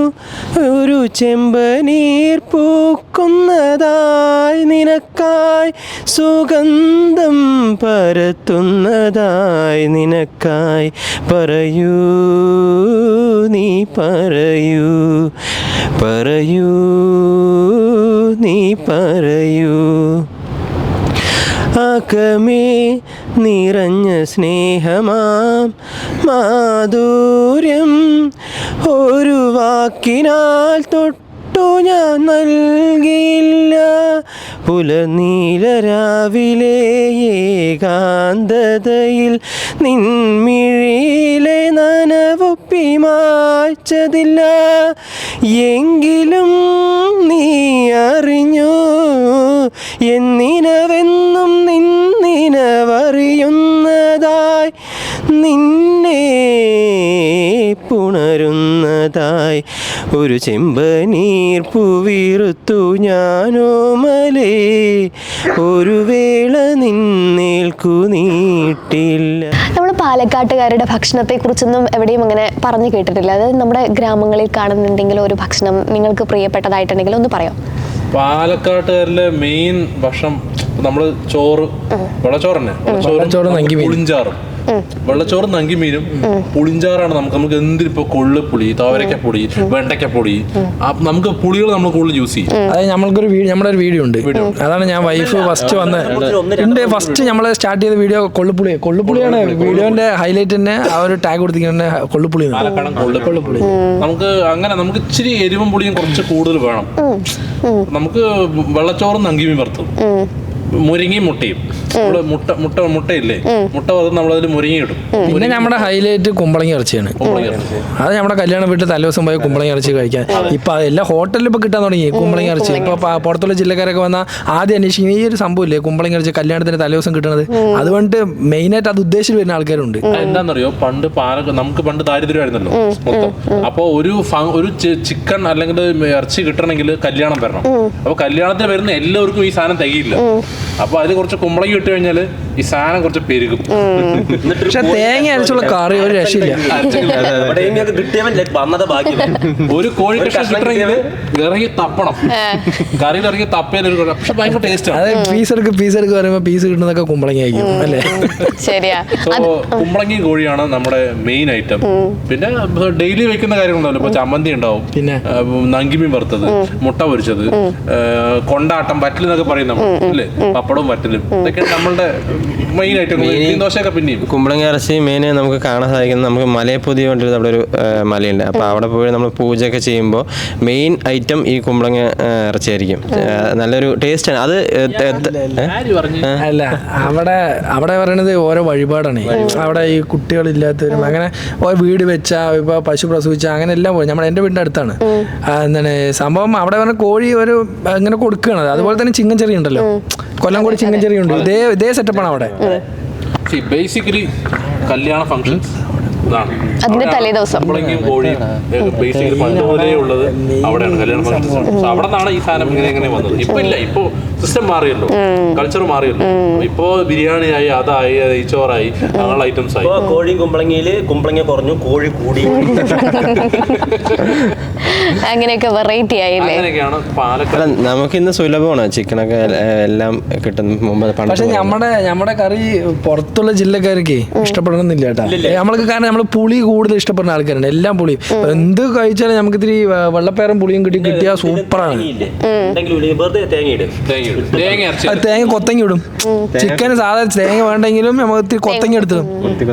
ഒരു ചെമ്പനീർ പൂക്കുന്നതായി, നിനക്കായി സുഗന്ധം പരത്തുന്നതായി, നിനക്കായി പറയൂ നീ പറയൂ, പറയൂ നീ പറയൂ. ആകമേ നിറഞ്ഞ സ്നേഹമാം മാധുര്യം ഒരു വാക്കിനാൽ തൊട്ടു ഞാൻ നൽകില്ല. പുലനീല രാവിലെ ഏകാന്തതയിൽ നിൻമിഴിയിലെ നനവൊപ്പി മായ്ച്ചതില്ല. എങ്കിലും നീ അറിഞ്ഞു എന്നിനവെന്നും നിന്നിനവറിയുന്നതായി, നിന്നെ പുണരുന്നതായി. ഒരു ചെമ്പനീർ പൂവിറുത്തു ഞാനോമലേ, ഒരു വേള നിന്നേൽക്കു നീട്ടില്ല. നമ്മൾ പാലക്കാട്ടുകാരുടെ ഭക്ഷണത്തെ കുറിച്ചൊന്നും എവിടെയും അങ്ങനെ പറഞ്ഞു കേട്ടിട്ടില്ല. അതായത് നമ്മുടെ ഗ്രാമങ്ങളിൽ കാണുന്ന എന്തെങ്കിലും ഒരു ഭക്ഷണം നിങ്ങൾക്ക് പ്രിയപ്പെട്ടതായിട്ടുണ്ടെങ്കിൽ ഒന്ന് പറയാം. പാലക്കാട്ടുകാരിലെ മെയിൻ ഭക്ഷണം നമ്മള് ചോറ്, വെള്ളച്ചോറ് തന്നെ, പുളിഞ്ചാറും. വെള്ളച്ചോറും നങ്കിമീനും പുളിഞ്ചാറാണ് നമുക്ക് എന്തിനിപ്പോ കൊള്ളുപുളി, തോവരക്കപ്പൊടി, വെണ്ടയ്ക്കപ്പൊടി, നമുക്ക് പുളികൾ നമ്മൾ കൂടുതൽ യൂസ് ചെയ്യും. അതായത് നമ്മുടെ ഒരു വീഡിയോ ഉണ്ട്, അതാണ് ഞാൻ വൈഫ് ഫസ്റ്റ് വന്ന് ഫസ്റ്റ് നമ്മള് സ്റ്റാർട്ട് ചെയ്ത വീഡിയോ കൊള്ളുപുളിയാണ് വീഡിയോന്റെ ഹൈലൈറ്റ് തന്നെ. ആ ഒരു ടാഗ് കൊടുത്തിരിക്കുന്ന കൊള്ളുപുളി, കൊള്ളുപുളി. നമുക്ക് ഇച്ചിരി എരിവും പുളിയും കുറച്ച് കൂടുതൽ വേണം. നമുക്ക് വെള്ളച്ചോറും നങ്കിമീൻ വറുത്തതും, മുരിങ്ങയും മുട്ടയും. മുട്ടയില്ലേ, മുട്ട വറുത്ത് നമ്മളതിൽ മുരിങ്ങ ഇടും. പിന്നെ നമ്മുടെ ഹൈലൈറ്റ് കുമ്പളങ്ങി ഇറച്ചിയാണ്. അത് നമ്മുടെ കല്യാണം വീട്ടിൽ തലേദിവസം പോയി കുമ്പളങ്ങി ഇറച്ചി കഴിക്കാൻ. ഇപ്പൊ എല്ലാ ഹോട്ടലിൽ ഇപ്പൊ കിട്ടാൻ തുടങ്ങി കുമ്പളങ്ങി ഇറച്ചി. ഇപ്പൊ പുറത്തുള്ള ജില്ലക്കാരൊക്കെ വന്നാൽ ആദ്യം അന്വേഷിക്കുന്ന ഈ ഒരു സംഭവം ഇല്ലേ, കുമ്പളങ്ങി ഇറച്ചി കല്യാണത്തിന് തലേദിവസം കിട്ടുന്നത്. അതുകൊണ്ട് മെയിനായിട്ട് അത് ഉദ്ദേശിച്ച് വരുന്ന ആൾക്കാരുണ്ട്. എന്താണെന്നറിയോ, നമുക്ക് പണ്ട് ദാരിദ്ര്യമായിരുന്നല്ലോ മൊത്തം. അപ്പൊ ഒരു ചിക്കൻ അല്ലെങ്കിൽ ഇറച്ചി കിട്ടണമെങ്കിൽ കല്യാണം വരണം. അപ്പൊ കല്യാണത്തിന് വരുന്ന എല്ലാവർക്കും ഈ സാധനം തികയില്ല. അപ്പൊ അതിൽ കുറച്ച് കുമ്പളങ്ങി ഇട്ട് കഴിഞ്ഞാല് ഈ സാധനം കുറച്ച് പെരുകും. പക്ഷെ തേങ്ങ അരച്ചുള്ള കറി ഒരു രക്ഷയില്ല. ഒരു കോഴി കഷ്ണം കിട്ടണമെങ്കിൽ ഇറങ്ങി തപ്പണം, കറിയിൽ ഇറങ്ങി തപ്പേൻ ഒരു. പക്ഷെ ഭയങ്കര ടേസ്റ്റ് ആണ്. പീസ് എടുക്ക് പറയുമ്പോ പീസ് കിട്ടുന്നതൊക്കെ കുമ്പളങ്ങി ആയിരിക്കും അല്ലേ? സോ കുമ്പളങ്ങി കോഴിയാണ് നമ്മുടെ മെയിൻ ഐറ്റം. പിന്നെ ഡെയിലി വെക്കുന്ന കാര്യങ്ങളുണ്ടാവല്ലോ, ഇപ്പൊ ചമ്മന്തി ഉണ്ടാവും, പിന്നെ നങ്കിമീൻ വറുത്തത്, മുട്ട പൊരിച്ചത്, കൊണ്ടാട്ടം, വറ്റൽ എന്നൊക്കെ പറയുന്ന അല്ലേ, പപ്പടവും വറ്റലും, ഇതൊക്കെ നമ്മളുടെ മെയിൻ ഐറ്റം. ദോശയൊക്കെ പിന്നെയും കുമ്പളങ്ങ ഇറച്ചി മെയിൻ നമുക്ക് കാണാൻ സാധിക്കുന്നത്, നമുക്ക് മലയപ്പൊതി കൊണ്ടൊരു അവിടെ ഒരു മലയുണ്ട്. അപ്പോൾ അവിടെ പോയി നമ്മൾ പൂജയൊക്കെ ചെയ്യുമ്പോൾ മെയിൻ ഐറ്റം ഈ കുമ്പളങ്ങ ഇറച്ചിയായിരിക്കും. നല്ലൊരു ടേസ്റ്റാണ് അത്. അല്ല, അവിടെ പറയണത് ഓരോ വഴിപാടാണ്. അവിടെ ഈ കുട്ടികളില്ലാത്തവരും അങ്ങനെ വീട് വെച്ചാ, ഇപ്പൊ പശു പ്രസവിച്ച അങ്ങനെ എല്ലാം പോയി. എൻ്റെ വീടിൻ്റെ അടുത്താണ്. എന്താണ് സംഭവം, അവിടെ പറഞ്ഞ കോഴി ഒരു ഇങ്ങനെ കൊടുക്കുകയാണ്. അതുപോലെ തന്നെ ചിങ്ങൻ ചെറി ഉണ്ടല്ലോ, കൊല്ലംകോട് ചിങ്ങൻ ചെറി ഉണ്ട്. ഇതേ സെറ്റപ്പാണ് അവിടെ. ബേസിക്കലി കല്യാണ ഫംഗ്ഷൻസ് അതിന്റെ തലേദിവസം കുമ്പളങ്ങിയും കോഴിയും ബേസിക്കലി പണ്ടുപോലെ ഉള്ളത് അവിടെയാണ് കല്യാണ ഫംഗ്ഷൻസ്. അവിടെ നിന്നാണ് ഈ സാധനം ഇങ്ങനെ വന്നത്. ഇപ്പൊ ഇല്ല, ഇപ്പൊ സിസ്റ്റം മാറിയല്ലോ, കൾച്ചർ മാറിയല്ലോ. ഇപ്പോ ബിരിയാണി ആയി, അതായി, നെയ്ച്ചോറായി, അങ്ങനെയുള്ള ഐറ്റംസ് ആയി. കോഴിയും കുമ്പളങ്ങിയില് കുമ്പളങ്ങ കുറഞ്ഞു, കോഴി കൂടി. അങ്ങനെയൊക്കെ വെറൈറ്റി ആയില്ലേ? അങ്ങനെയൊക്കെയാണ് പാലക്കാട്. നമുക്ക് ഇന്ന് സുലഭമാണ് ചിക്കനൊക്കെ എല്ലാം കിട്ടുന്ന മുമ്പ്. പക്ഷെ നമ്മുടെ കറി പുറത്തുള്ള ജില്ലക്കാർക്ക് ഇഷ്ടപ്പെടണമെന്നില്ല കേട്ടോ. നമ്മൾക്ക് കാരണം നമ്മൾ പുളി കൂടുതൽ ഇഷ്ടപ്പെടുന്ന ആൾക്കാരുണ്ട്. എല്ലാം പുളിയും എന്ത് കഴിച്ചാലും നമുക്ക് ഇത്തിരി വെള്ളപ്പയറും പുളിയും കിട്ടിയാൽ സൂപ്പറാണ്. തേങ്ങ കൊത്തങ്ങി ഇടും. ചിക്കന് സാധാരണ തേങ്ങ വേണ്ടെങ്കിലും നമുക്ക് ഇത്തിരി കൊത്തങ്ങി എടുത്തിടും.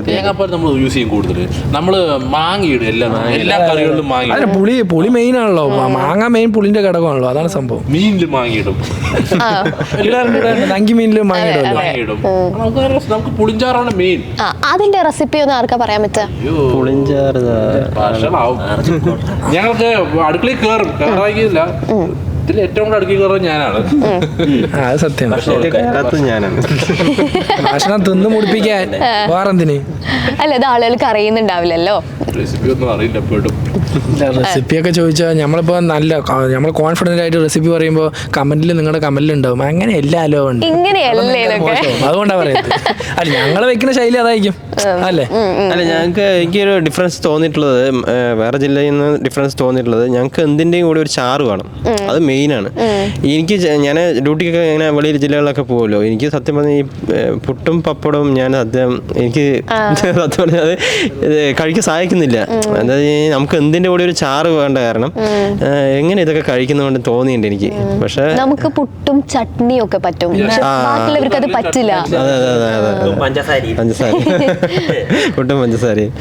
തേങ്ങാപ്പാൽ നമ്മൾ യൂസ് ചെയ്യും കൂടുതൽ. നമ്മള് മാങ്ങയിടും എല്ലാ കറികളിലും മാങ്ങ. പുളി മെയിൻ ആണല്ലോ, മാങ്ങ മെയിൻ പുളിന്റെ ഘടകമാണല്ലോ, അതാണ് സംഭവം. മീനിലും മാങ്ങയിടും, നങ്കി മീനിലും മാങ്ങയിടും. നമുക്ക് പുളിഞ്ചാറാണ് മെയിൻ. അതിന്റെ റെസിപ്പി ഒന്ന് ആർക്കാ പറയാൻ പറ്റുക? പുളിഞ്ചാറ് വഷളാവും. ഞങ്ങൾക്ക് അടുക്കളയിൽ കയറാകില്ല. ഇതിൽ ഏറ്റവും കൂടുതൽ അടുക്കളയിൽ കയറുന്നത് ഞാനാണ്. അത് സത്യം. ഞാനാണ് ഭക്ഷണം തിന്ന് മുടിപ്പിക്കാൻ വേറെന്തിന്? അല്ല ഇത് ആളുകൾക്ക് അറിയുന്നുണ്ടാവില്ലല്ലോ. റെസിപ്പി ഒന്നും അറിയില്ല എപ്പോഴും. റെസിപ്പിയൊക്കെ ചോദിച്ചാൽ നമ്മളിപ്പോൾ നമ്മൾ കോൺഫിഡൻ്റ് ആയിട്ട് റെസിപ്പി പറയുമ്പോൾ കമന്റിൽ നിങ്ങളുടെ കമന്റിൽ ഉണ്ടാവും അങ്ങനെ എല്ലാ ഉണ്ട്. ഇങ്ങനെയല്ലേ ഇതൊക്കെ? അതുകൊണ്ടാണ് പറയുന്നത്. അല്ല ഞങ്ങൾ വെക്കുന്ന ശൈലി അതായിരിക്കും അല്ലേ? അല്ല എനിക്കൊരു ഡിഫറൻസ് തോന്നിയിട്ടുള്ളത്, വേറെ ജില്ലയിൽ നിന്ന് ഡിഫറൻസ് തോന്നിയിട്ടുള്ളത്, ഞങ്ങൾക്ക് എന്തിൻ്റെയും കൂടി ഒരു ചാറ് വേണം. അത് മെയിനാണ്. എനിക്ക് ഞാൻ ഡ്യൂട്ടിക്കൊക്കെ ഇങ്ങനെ വെളിയിൽ ജില്ലകളിലൊക്കെ പോകുമല്ലോ, എനിക്ക് സത്യം പറഞ്ഞാൽ ഈ പുട്ടും പപ്പടവും എനിക്ക് സത്യം പറഞ്ഞാൽ അത് കഴിക്കാൻ സഹായിക്കുന്നില്ല. എന്താ നമുക്ക് എന്തിൻ്റെ കൂടെ ഒരു ചാറ് വേണ്ട കാരണം എങ്ങനെ ഇതൊക്കെ കഴിക്കുന്നതുകൊണ്ട് തോന്നിയിട്ടുണ്ട് എനിക്ക്. പക്ഷെ നമുക്ക് പുട്ടും ചട്നിയും ഒക്കെ പറ്റും, ബാക്കിയുള്ളവർക്ക് അത് പറ്റില്ല. പഞ്ചസാര പുട്ടും പഞ്ചസാരയും.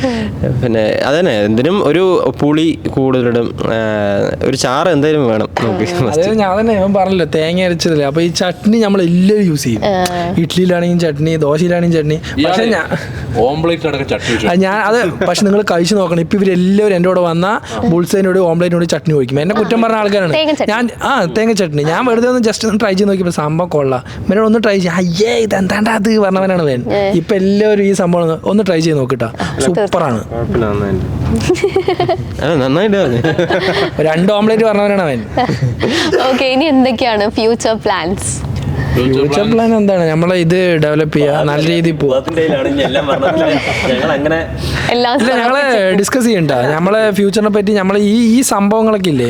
പിന്നെ അതന്നെ എന്തിനും ഒരു പുളി കൂടുതലിടും, ഒരു ചാറ് എന്തായാലും വേണം. അതായത് ഞാൻ തന്നെ പറഞ്ഞല്ലോ തേങ്ങ അരച്ചതല്ലേ, അപ്പൊ ഈ ചട്നി നമ്മൾ എല്ലാവരും യൂസ് ചെയ്യും. ഇഡ്ഡലിയിലാണെങ്കിൽ ചട്നി, ദോശയിലാണെങ്കിൽ ചട്നി. പക്ഷെ ഞാൻ അത് പക്ഷെ നിങ്ങൾ കഴിച്ചു നോക്കണം. ഇപ്പൊ ഇവരെല്ലാവരും എൻ്റെ കൂടെ വന്ന ബുൾസൈനോട് ഓംലേറ്റിനോട് ചട്നി ഒഴിക്കും. എന്നെ കുറ്റം പറഞ്ഞ ആൾക്കാരാണ്. ഞാൻ തേങ്ങ ചട്നി ഞാൻ വെറുതെ ഒന്ന് ജസ്റ്റ് ഒന്ന് ട്രൈ ചെയ്ത് നോക്കിയപ്പോൾ സംഭവം കൊള്ളാം. ഇവനോട് ഒന്ന് ട്രൈ ചെയ്യാം, അയ്യേ ഇതെന്താണ്ടാ അത് പറഞ്ഞവനാണ് വേൻ. ഇപ്പൊ എല്ലാവരും ഈ സംഭവം ഒന്ന് ട്രൈ ചെയ്ത് നോക്കിട്ടാ, സൂപ്പറാണ്. നന്നായിട്ട് 2 ഓംലേറ്റ് പറഞ്ഞവനാണ് അവൻ. ഓക്കെ, ഇനി എന്തൊക്കെയാണ് ഫ്യൂച്ചർ പ്ലാൻസ്? ഫ്യൂച്ചർ പ്ലാൻ എന്താണ്? നമ്മളെ ഇത് ഡെവലപ്പ് ചെയ്യുക, നല്ല രീതിയിൽ പോകും. ഞങ്ങള് ഡിസ്കസ് ചെയ്യണ്ട നമ്മളെ ഫ്യൂച്ചറിനെ പറ്റി. നമ്മളെ ഈ സംഭവങ്ങളൊക്കെ ഇല്ലേ,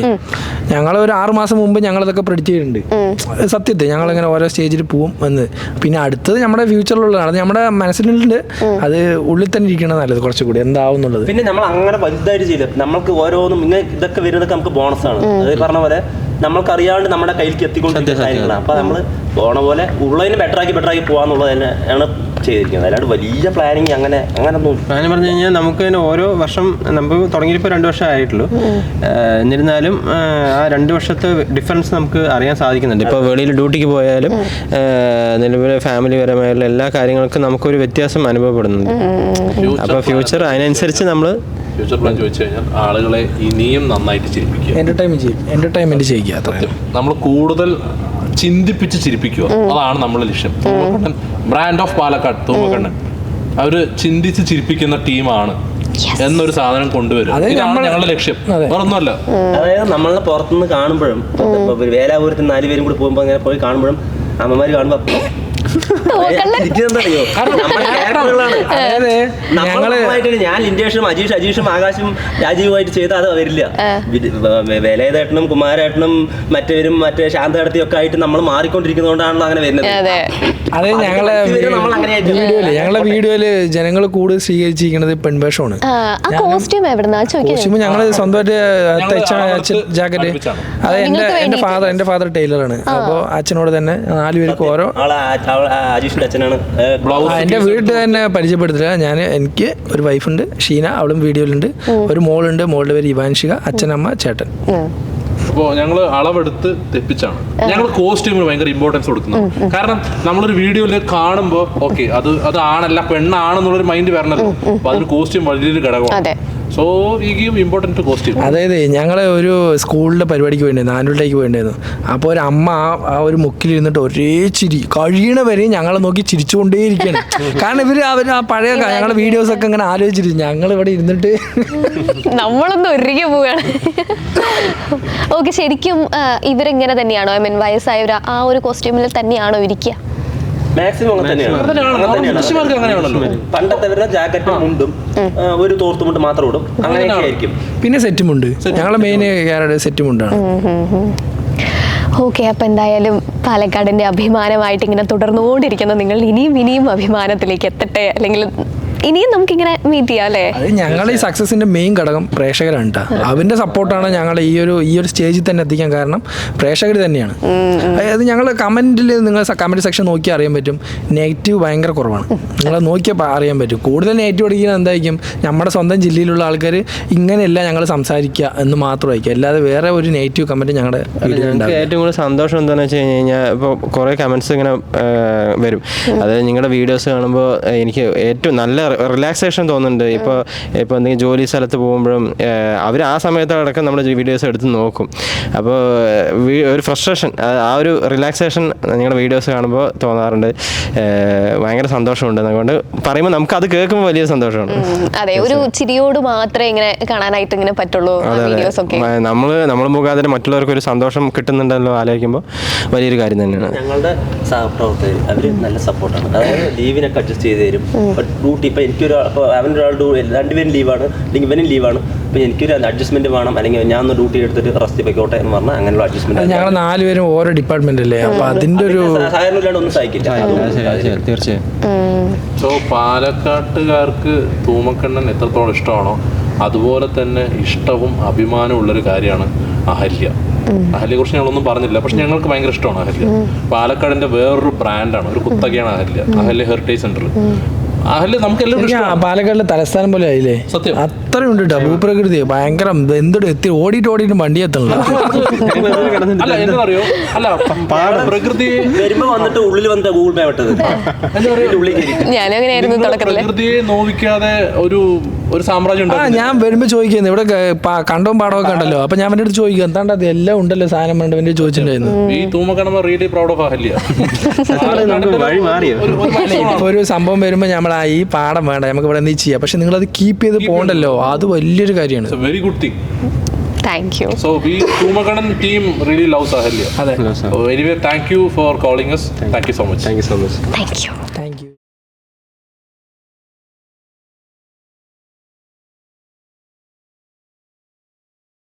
ഞങ്ങൾ ഒരു 6 മാസം മുമ്പ് ഞങ്ങളിതൊക്കെ പ്രെഡിക്റ്റ് ചെയ്തിട്ടുണ്ട്. സത്യത്തിൽ ഞങ്ങളിങ്ങനെ ഓരോ സ്റ്റേജിൽ പോവും എന്ന്. പിന്നെ അടുത്തത് നമ്മുടെ ഫ്യൂച്ചറിലുള്ളതാണ്, അത് നമ്മുടെ മനസ്സിലുണ്ട്. അത് ഉള്ളിൽ തന്നെ ഇരിക്കണം നല്ലത് കുറച്ചുകൂടി എന്താവും എന്നുള്ളത്. പിന്നെ നമ്മൾ അങ്ങനെ വലുതായിട്ട് ചെയ്യില്ല. നമ്മൾക്ക് ഓരോന്നും ഇങ്ങനെ ഇതൊക്കെ വരുന്നതൊക്കെ നമുക്ക് ബോണസാണ്. അത് പറഞ്ഞ പോലെ നമ്മൾക്ക് അറിയാണ്ട് നമ്മുടെ കയ്യിലേക്ക് എത്തിക്കൊണ്ടിരിക്കുന്ന കാര്യങ്ങളാണ്. അപ്പൊ നമ്മൾ പോണ പോലെ ഉള്ളതിന് ബെറ്ററാക്കി പോവാന്നുള്ളത് തന്നെയാണ് ചെയ്തിരിക്കുന്നത്. അല്ലാണ്ട് വലിയ പ്ലാനിങ് അങ്ങനൊന്നും. പ്ലാൻ പറഞ്ഞു കഴിഞ്ഞാൽ നമുക്ക് തന്നെ ഓരോ വർഷം നമുക്ക് തുടങ്ങിയപ്പോൾ 2 വർഷം ആയിട്ടുള്ളൂ. എന്നിരുന്നാലും ആ 2 വർഷത്തെ ഡിഫറൻസ് നമുക്ക് അറിയാൻ സാധിക്കുന്നുണ്ട്. ഇപ്പോൾ വെളിയിൽ ഡ്യൂട്ടിക്ക് പോയാലും നിലവിലെ ഫാമിലി പരമായുള്ള എല്ലാ കാര്യങ്ങൾക്കും നമുക്കൊരു വ്യത്യാസം അനുഭവപ്പെടുന്നുണ്ട്. അപ്പോൾ ഫ്യൂച്ചർ അതിനനുസരിച്ച് നമ്മൾ ഫ്യൂച്ചർ പ്ലാൻ ചോദിച്ചു കഴിഞ്ഞാൽ ആളുകളെ ഇനിയും നന്നായിട്ട് ചിരിപ്പിക്കുക, എന്റർടൈൻമെന്റ് ചെയ്യുക. നമ്മൾ കൂടുതൽ ചിന്തിപ്പിച്ച് ചിരിപ്പിക്കുക, അതാണ് നമ്മുടെ ലക്ഷ്യം. തൂമക്കണ്ണൻ ബ്രാൻഡ് ഓഫ് പാലക്കാട്, തൂമക്കണ്ണൻ അവര് ചിന്തിച്ച് ചിരിപ്പിക്കുന്ന ടീമാണ് എന്നൊരു സാധനം കൊണ്ടുവരും. ഇതാണ് ഞങ്ങളുടെ ലക്ഷ്യം, വേറൊന്നുമല്ല. അതായത് നമ്മളെ പുറത്തുനിന്ന് കാണുമ്പോഴും വേലാപുരത്ത് 4 പേരും കൂടി പോകുമ്പോൾ അങ്ങനെ പോയി കാണുമ്പോഴും അമ്മമാര് കാണുമ്പോ ഞാൻ ലിൻഡേഷും അജീഷും ആകാശും രാജീവുമായിട്ട് ചെയ്ത അത് വരില്ല. വേലേതേട്ടനും കുമാരേട്ടനും മറ്റേ ശാന്തേടത്തിയും ഒക്കെ ആയിട്ട് നമ്മൾ മാറിക്കൊണ്ടിരിക്കുന്നതുകൊണ്ടാണല്ലോ അങ്ങനെ വരുന്നത്. അതെ, ഞങ്ങളെ വീഡിയോയില് ജനങ്ങൾ കൂടുതൽ സ്വീകരിച്ചിരിക്കുന്നത് പെൺവേഷമാണ്. കോസ്റ്റ്യൂം ഞങ്ങള് സ്വന്തമായിട്ട് തയ്ച്ച ജാക്കറ്റ്. അതെ, എന്റെ ഫാദർ ടൈലറാണ്. അപ്പൊ അച്ഛനോട് തന്നെ 4 പേർക്ക് ഓരോ. എന്റെ വീട്ടിൽ തന്നെ പരിചയപ്പെടുത്തില്ല. എനിക്ക് ഒരു വൈഫുണ്ട് ഷീന, അവളും വീഡിയോയിലുണ്ട്. ഒരു മോളുണ്ട്, മോളുടെ പേര് ഇവാൻഷിക. അച്ഛനമ്മ ചേട്ടൻ. അപ്പോൾ ഞങ്ങൾ അളവെടുത്ത് തെപ്പിച്ചാണ് ഞങ്ങൾ കോസ്റ്റ്യൂമിന് ഭയങ്കര ഇമ്പോർട്ടൻസ് കൊടുക്കുന്നത്. കാരണം നമ്മളൊരു വീഡിയോയിൽ കാണുമ്പോൾ ഓക്കെ അത് ആണല്ല പെണ്ണാണെന്നുള്ളൊരു മൈൻഡ് വരണല്ലോ. അപ്പൊ അതിന് കോസ്റ്റ്യൂം വലിയൊരു ഘടകമാണ്. സോ ഈ ഗീവ് ഇമ്പോർട്ടൻറ്റ് ടു കോസ്റ്റ്യൂം. അതായത് ഞങ്ങൾ ഒരു സ്കൂളിൻ്റെ പരിപാടിക്ക് വേണ്ടിയിരുന്നു, ആനുവൽ വേണ്ടിയിരുന്നു. അപ്പോൾ ഒരു അമ്മ ആ ഒരു മുക്കിലിരുന്നിട്ട് ഒരേ ചിരി കഴിയണവരെ ഞങ്ങളെ നോക്കി ചിരിച്ചുകൊണ്ടേയിരിക്കുകയാണ്. കാരണം അവർ ആ പഴയ ഞങ്ങളുടെ വീഡിയോസൊക്കെ ഇങ്ങനെ ആലോചിച്ചിരിക്കും. ഞങ്ങൾ ഇവിടെ ഇരുന്നിട്ട് നമ്മളൊന്ന് ഒരുങ്ങി പോവുകയാണ്. ഓക്കെ, ശരിക്കും ഇവരിങ്ങനെ തന്നെയാണോ? ഐ മീൻ വയസ്സായവർ ആ ഒരു കോസ്റ്റ്യൂമിൽ തന്നെയാണോ ഇരിക്കുക? മാക്സിമം പണ്ടത്തെ ജാക്കറ്റും മുണ്ടും ഒരു തോർത്തുമുണ്ട് മാത്രം ഇടും, അങ്ങനെയൊക്കെ ആയിരിക്കും. പിന്നെ സെറ്റുമുണ്ട്, ഞങ്ങളെ മെയിൻ സെറ്റുമുണ്ടാണ്. ഓക്കെ, അപ്പം എന്തായാലും പാലക്കാടിൻ്റെ അഭിമാനമായിട്ട് ഇങ്ങനെ തുടർന്നുകൊണ്ടിരിക്കുന്ന നിങ്ങൾ ഇനിയും അഭിമാനത്തിലേക്ക് എത്തട്ടെ, അല്ലെങ്കിൽ ഇനിയും നമുക്കിങ്ങനെ മീറ്റ് ചെയ്യാം അല്ലേ? അത് ഞങ്ങളുടെ ഈ സക്സസിന്റെ മെയിൻ ഘടകം പ്രേക്ഷകരാണ് കേട്ടോ. അവന്റെ സപ്പോർട്ടാണ് ഞങ്ങളെ ഈ ഒരു സ്റ്റേജിൽ തന്നെ എത്തിക്കാൻ കാരണം പ്രേക്ഷകർ തന്നെയാണ്. അതായത് ഞങ്ങൾ കമന്റിൽ നിങ്ങൾ കമന്റ് സെക്ഷൻ നോക്കിയാൽ അറിയാൻ പറ്റും, നെഗറ്റീവ് ഭയങ്കര കുറവാണ്. നിങ്ങൾ നോക്കിയാൽ അറിയാൻ പറ്റും. കൂടുതൽ നെഗറ്റീവ് അടിക്കുന്നത് എന്തായിരിക്കും, നമ്മുടെ സ്വന്തം ജില്ലയിലുള്ള ആൾക്കാർ ഇങ്ങനെയല്ല ഞങ്ങൾ സംസാരിക്കുക എന്ന് മാത്രമായിരിക്കും, അല്ലാതെ വേറെ ഒരു നെഗറ്റീവ് കമന്റ് ഞങ്ങളുടെ ഏറ്റവും കൂടുതൽ സന്തോഷം എന്താണെന്ന് വെച്ച് കഴിഞ്ഞാൽ ഇപ്പോൾ കുറേ കമന്റ്സ് ഇങ്ങനെ വരും. അതായത് നിങ്ങളുടെ വീഡിയോസ് കാണുമ്പോൾ എനിക്ക് ഏറ്റവും നല്ല റിലാക്സേഷൻ തോന്നുന്നുണ്ട്. ഇപ്പോൾ എന്തെങ്കിലും ജോലി സ്ഥലത്ത് പോകുമ്പോഴും അവർ ആ സമയത്തടക്കം നമ്മുടെ വീഡിയോസ് എടുത്ത് നോക്കും. അപ്പോൾ ഒരു ഫ്രസ്ട്രേഷൻ, ആ ഒരു റിലാക്സേഷൻ നിങ്ങളുടെ വീഡിയോസ് കാണുമ്പോൾ തോന്നാറുണ്ട്. ഭയങ്കര സന്തോഷമുണ്ട്. അതുകൊണ്ട് പറയുമ്പോൾ നമുക്ക് അത് കേൾക്കുമ്പോൾ വലിയ സന്തോഷമാണ്. അതെ, ഒരു ചിരിയോട് മാത്രമേ ഇങ്ങനെ കാണാനായിട്ട് ഇങ്ങനെ പറ്റുള്ളൂ വീഡിയോസ് ഒക്കെ. നമ്മൾ മുഖാന്തരം മറ്റുള്ളവർക്ക് ഒരു സന്തോഷം കിട്ടുന്നുണ്ടല്ലോ ആലോചിക്കുമ്പോൾ വലിയൊരു കാര്യം തന്നെയാണ്. ഞങ്ങളുടെ സഹപ്രവർത്തകർ അവര് നല്ല സപ്പോർട്ടാണ്. അതായത് ലീവിനൊക്കെ അഡ്ജസ്റ്റ് ചെയ്ത് തരും. ഡ്യൂട്ടി ഇപ്പൊ അവനൊരാൾ രണ്ടുപേരും ലീവാണ്, അല്ലെങ്കിൽ ഇവനും ലീവാണ്. ഇപ്പൊ എനിക്കൊരു അഡ്ജസ്റ്റ്മെന്റ് വേണം, അല്ലെങ്കിൽ ഞാൻ ഒന്ന് ഡ്യൂട്ടി എടുത്തിട്ട് റെസ്റ്റ് പൊയ്ക്കോട്ടെ എന്ന് പറഞ്ഞാൽ അങ്ങനെയുള്ള അഡ്ജസ്റ്റ്മെന്റ്. ഞങ്ങൾ 4 പേരും ഓരോ ഡിപ്പാർട്ട്മെന്റ് അല്ലേ, അപ്പൊ അതിന്റെ ഒരു സഹകരണം ഇല്ലാണ്ട് ഒന്നും സഹിക്കില്ല. തീർച്ചയായും. സോ പാലക്കാട്ടുകാർക്ക് തൂമക്കണ്ണൻ എത്രത്തോളം ഇഷ്ടമാണോ അതുപോലെ തന്നെ ഇഷ്ടവും അഭിമാനവും ഉള്ളൊരു കാര്യമാണ് അഹല്യ. അഹല്യയെ കുറിച്ച് ഞങ്ങളൊന്നും പറഞ്ഞില്ല, പക്ഷെ ഞങ്ങൾക്ക് ഭയങ്കര ഇഷ്ടമാണ് അഹല്യ. പാലക്കാടിന്റെ വേറൊരു ബ്രാൻഡാണ്, ഒരു കുത്തകയാണ് അഹല്യ ഹെറിറ്റേജ് സെന്റർ. അഹല്യ നമുക്ക് എല്ലാവരും പാലക്കാടിലെ തലസ്ഥാനം പോലെ ആയില്ലേ. സത്യം അത്രയും ഉണ്ട് കേട്ടോ ഭൂപ്രകൃതി. ഭയങ്കര എന്തൊരു ഓടിയിട്ട് വണ്ടി എത്തണില്ല. അല്ല എന്താ അല്ല പ്രകൃതി വരുമ്പോ വന്നിട്ട് ഉള്ളിൽ വന്നിട്ട് ഗൂഗിൾ പേ വിട്ടത് ഞാനും അങ്ങനെയായിരുന്നു തുടക്കത്തില്. പ്രകൃതിയെ നോവിക്കാതെ ഒരു സാമ്രാജ്യം ഞാൻ വരുമ്പോ ചോദിക്കുന്നത് ഇവിടെ കണ്ടവും പാടമൊക്കെ ഉണ്ടല്ലോ. അപ്പൊ ഞാൻ എൻ്റെ അടുത്ത് ചോദിക്കും എന്താണ്ട് അത് എല്ലാം ഉണ്ടല്ലോ സാധനം വേണ്ട വേണ്ടി ചോദിച്ചിട്ടുണ്ടായിരുന്നു. ഈ തൂമക്കണ്ണ റിയലി പ്രൗഡ് ഓഫ് അഹല്യ. ഒരു സംഭവം വരുമ്പോ നമ്മൾ ഈ പാടം വേണ്ട നമുക്ക് ഇവിടെ എന്ത് ചെയ്യാം, പക്ഷെ നിങ്ങൾ അത് കീപ്പ് ചെയ്ത് പോകണ്ടല്ലോ, അത് വലിയൊരു കാര്യമാണ്. Very good thing. Thank you. So we Toomakaddan team really loves Ahalya. അതെ. Anyway, thank you for calling us. Thank you so much. Thank you so much. Thank you.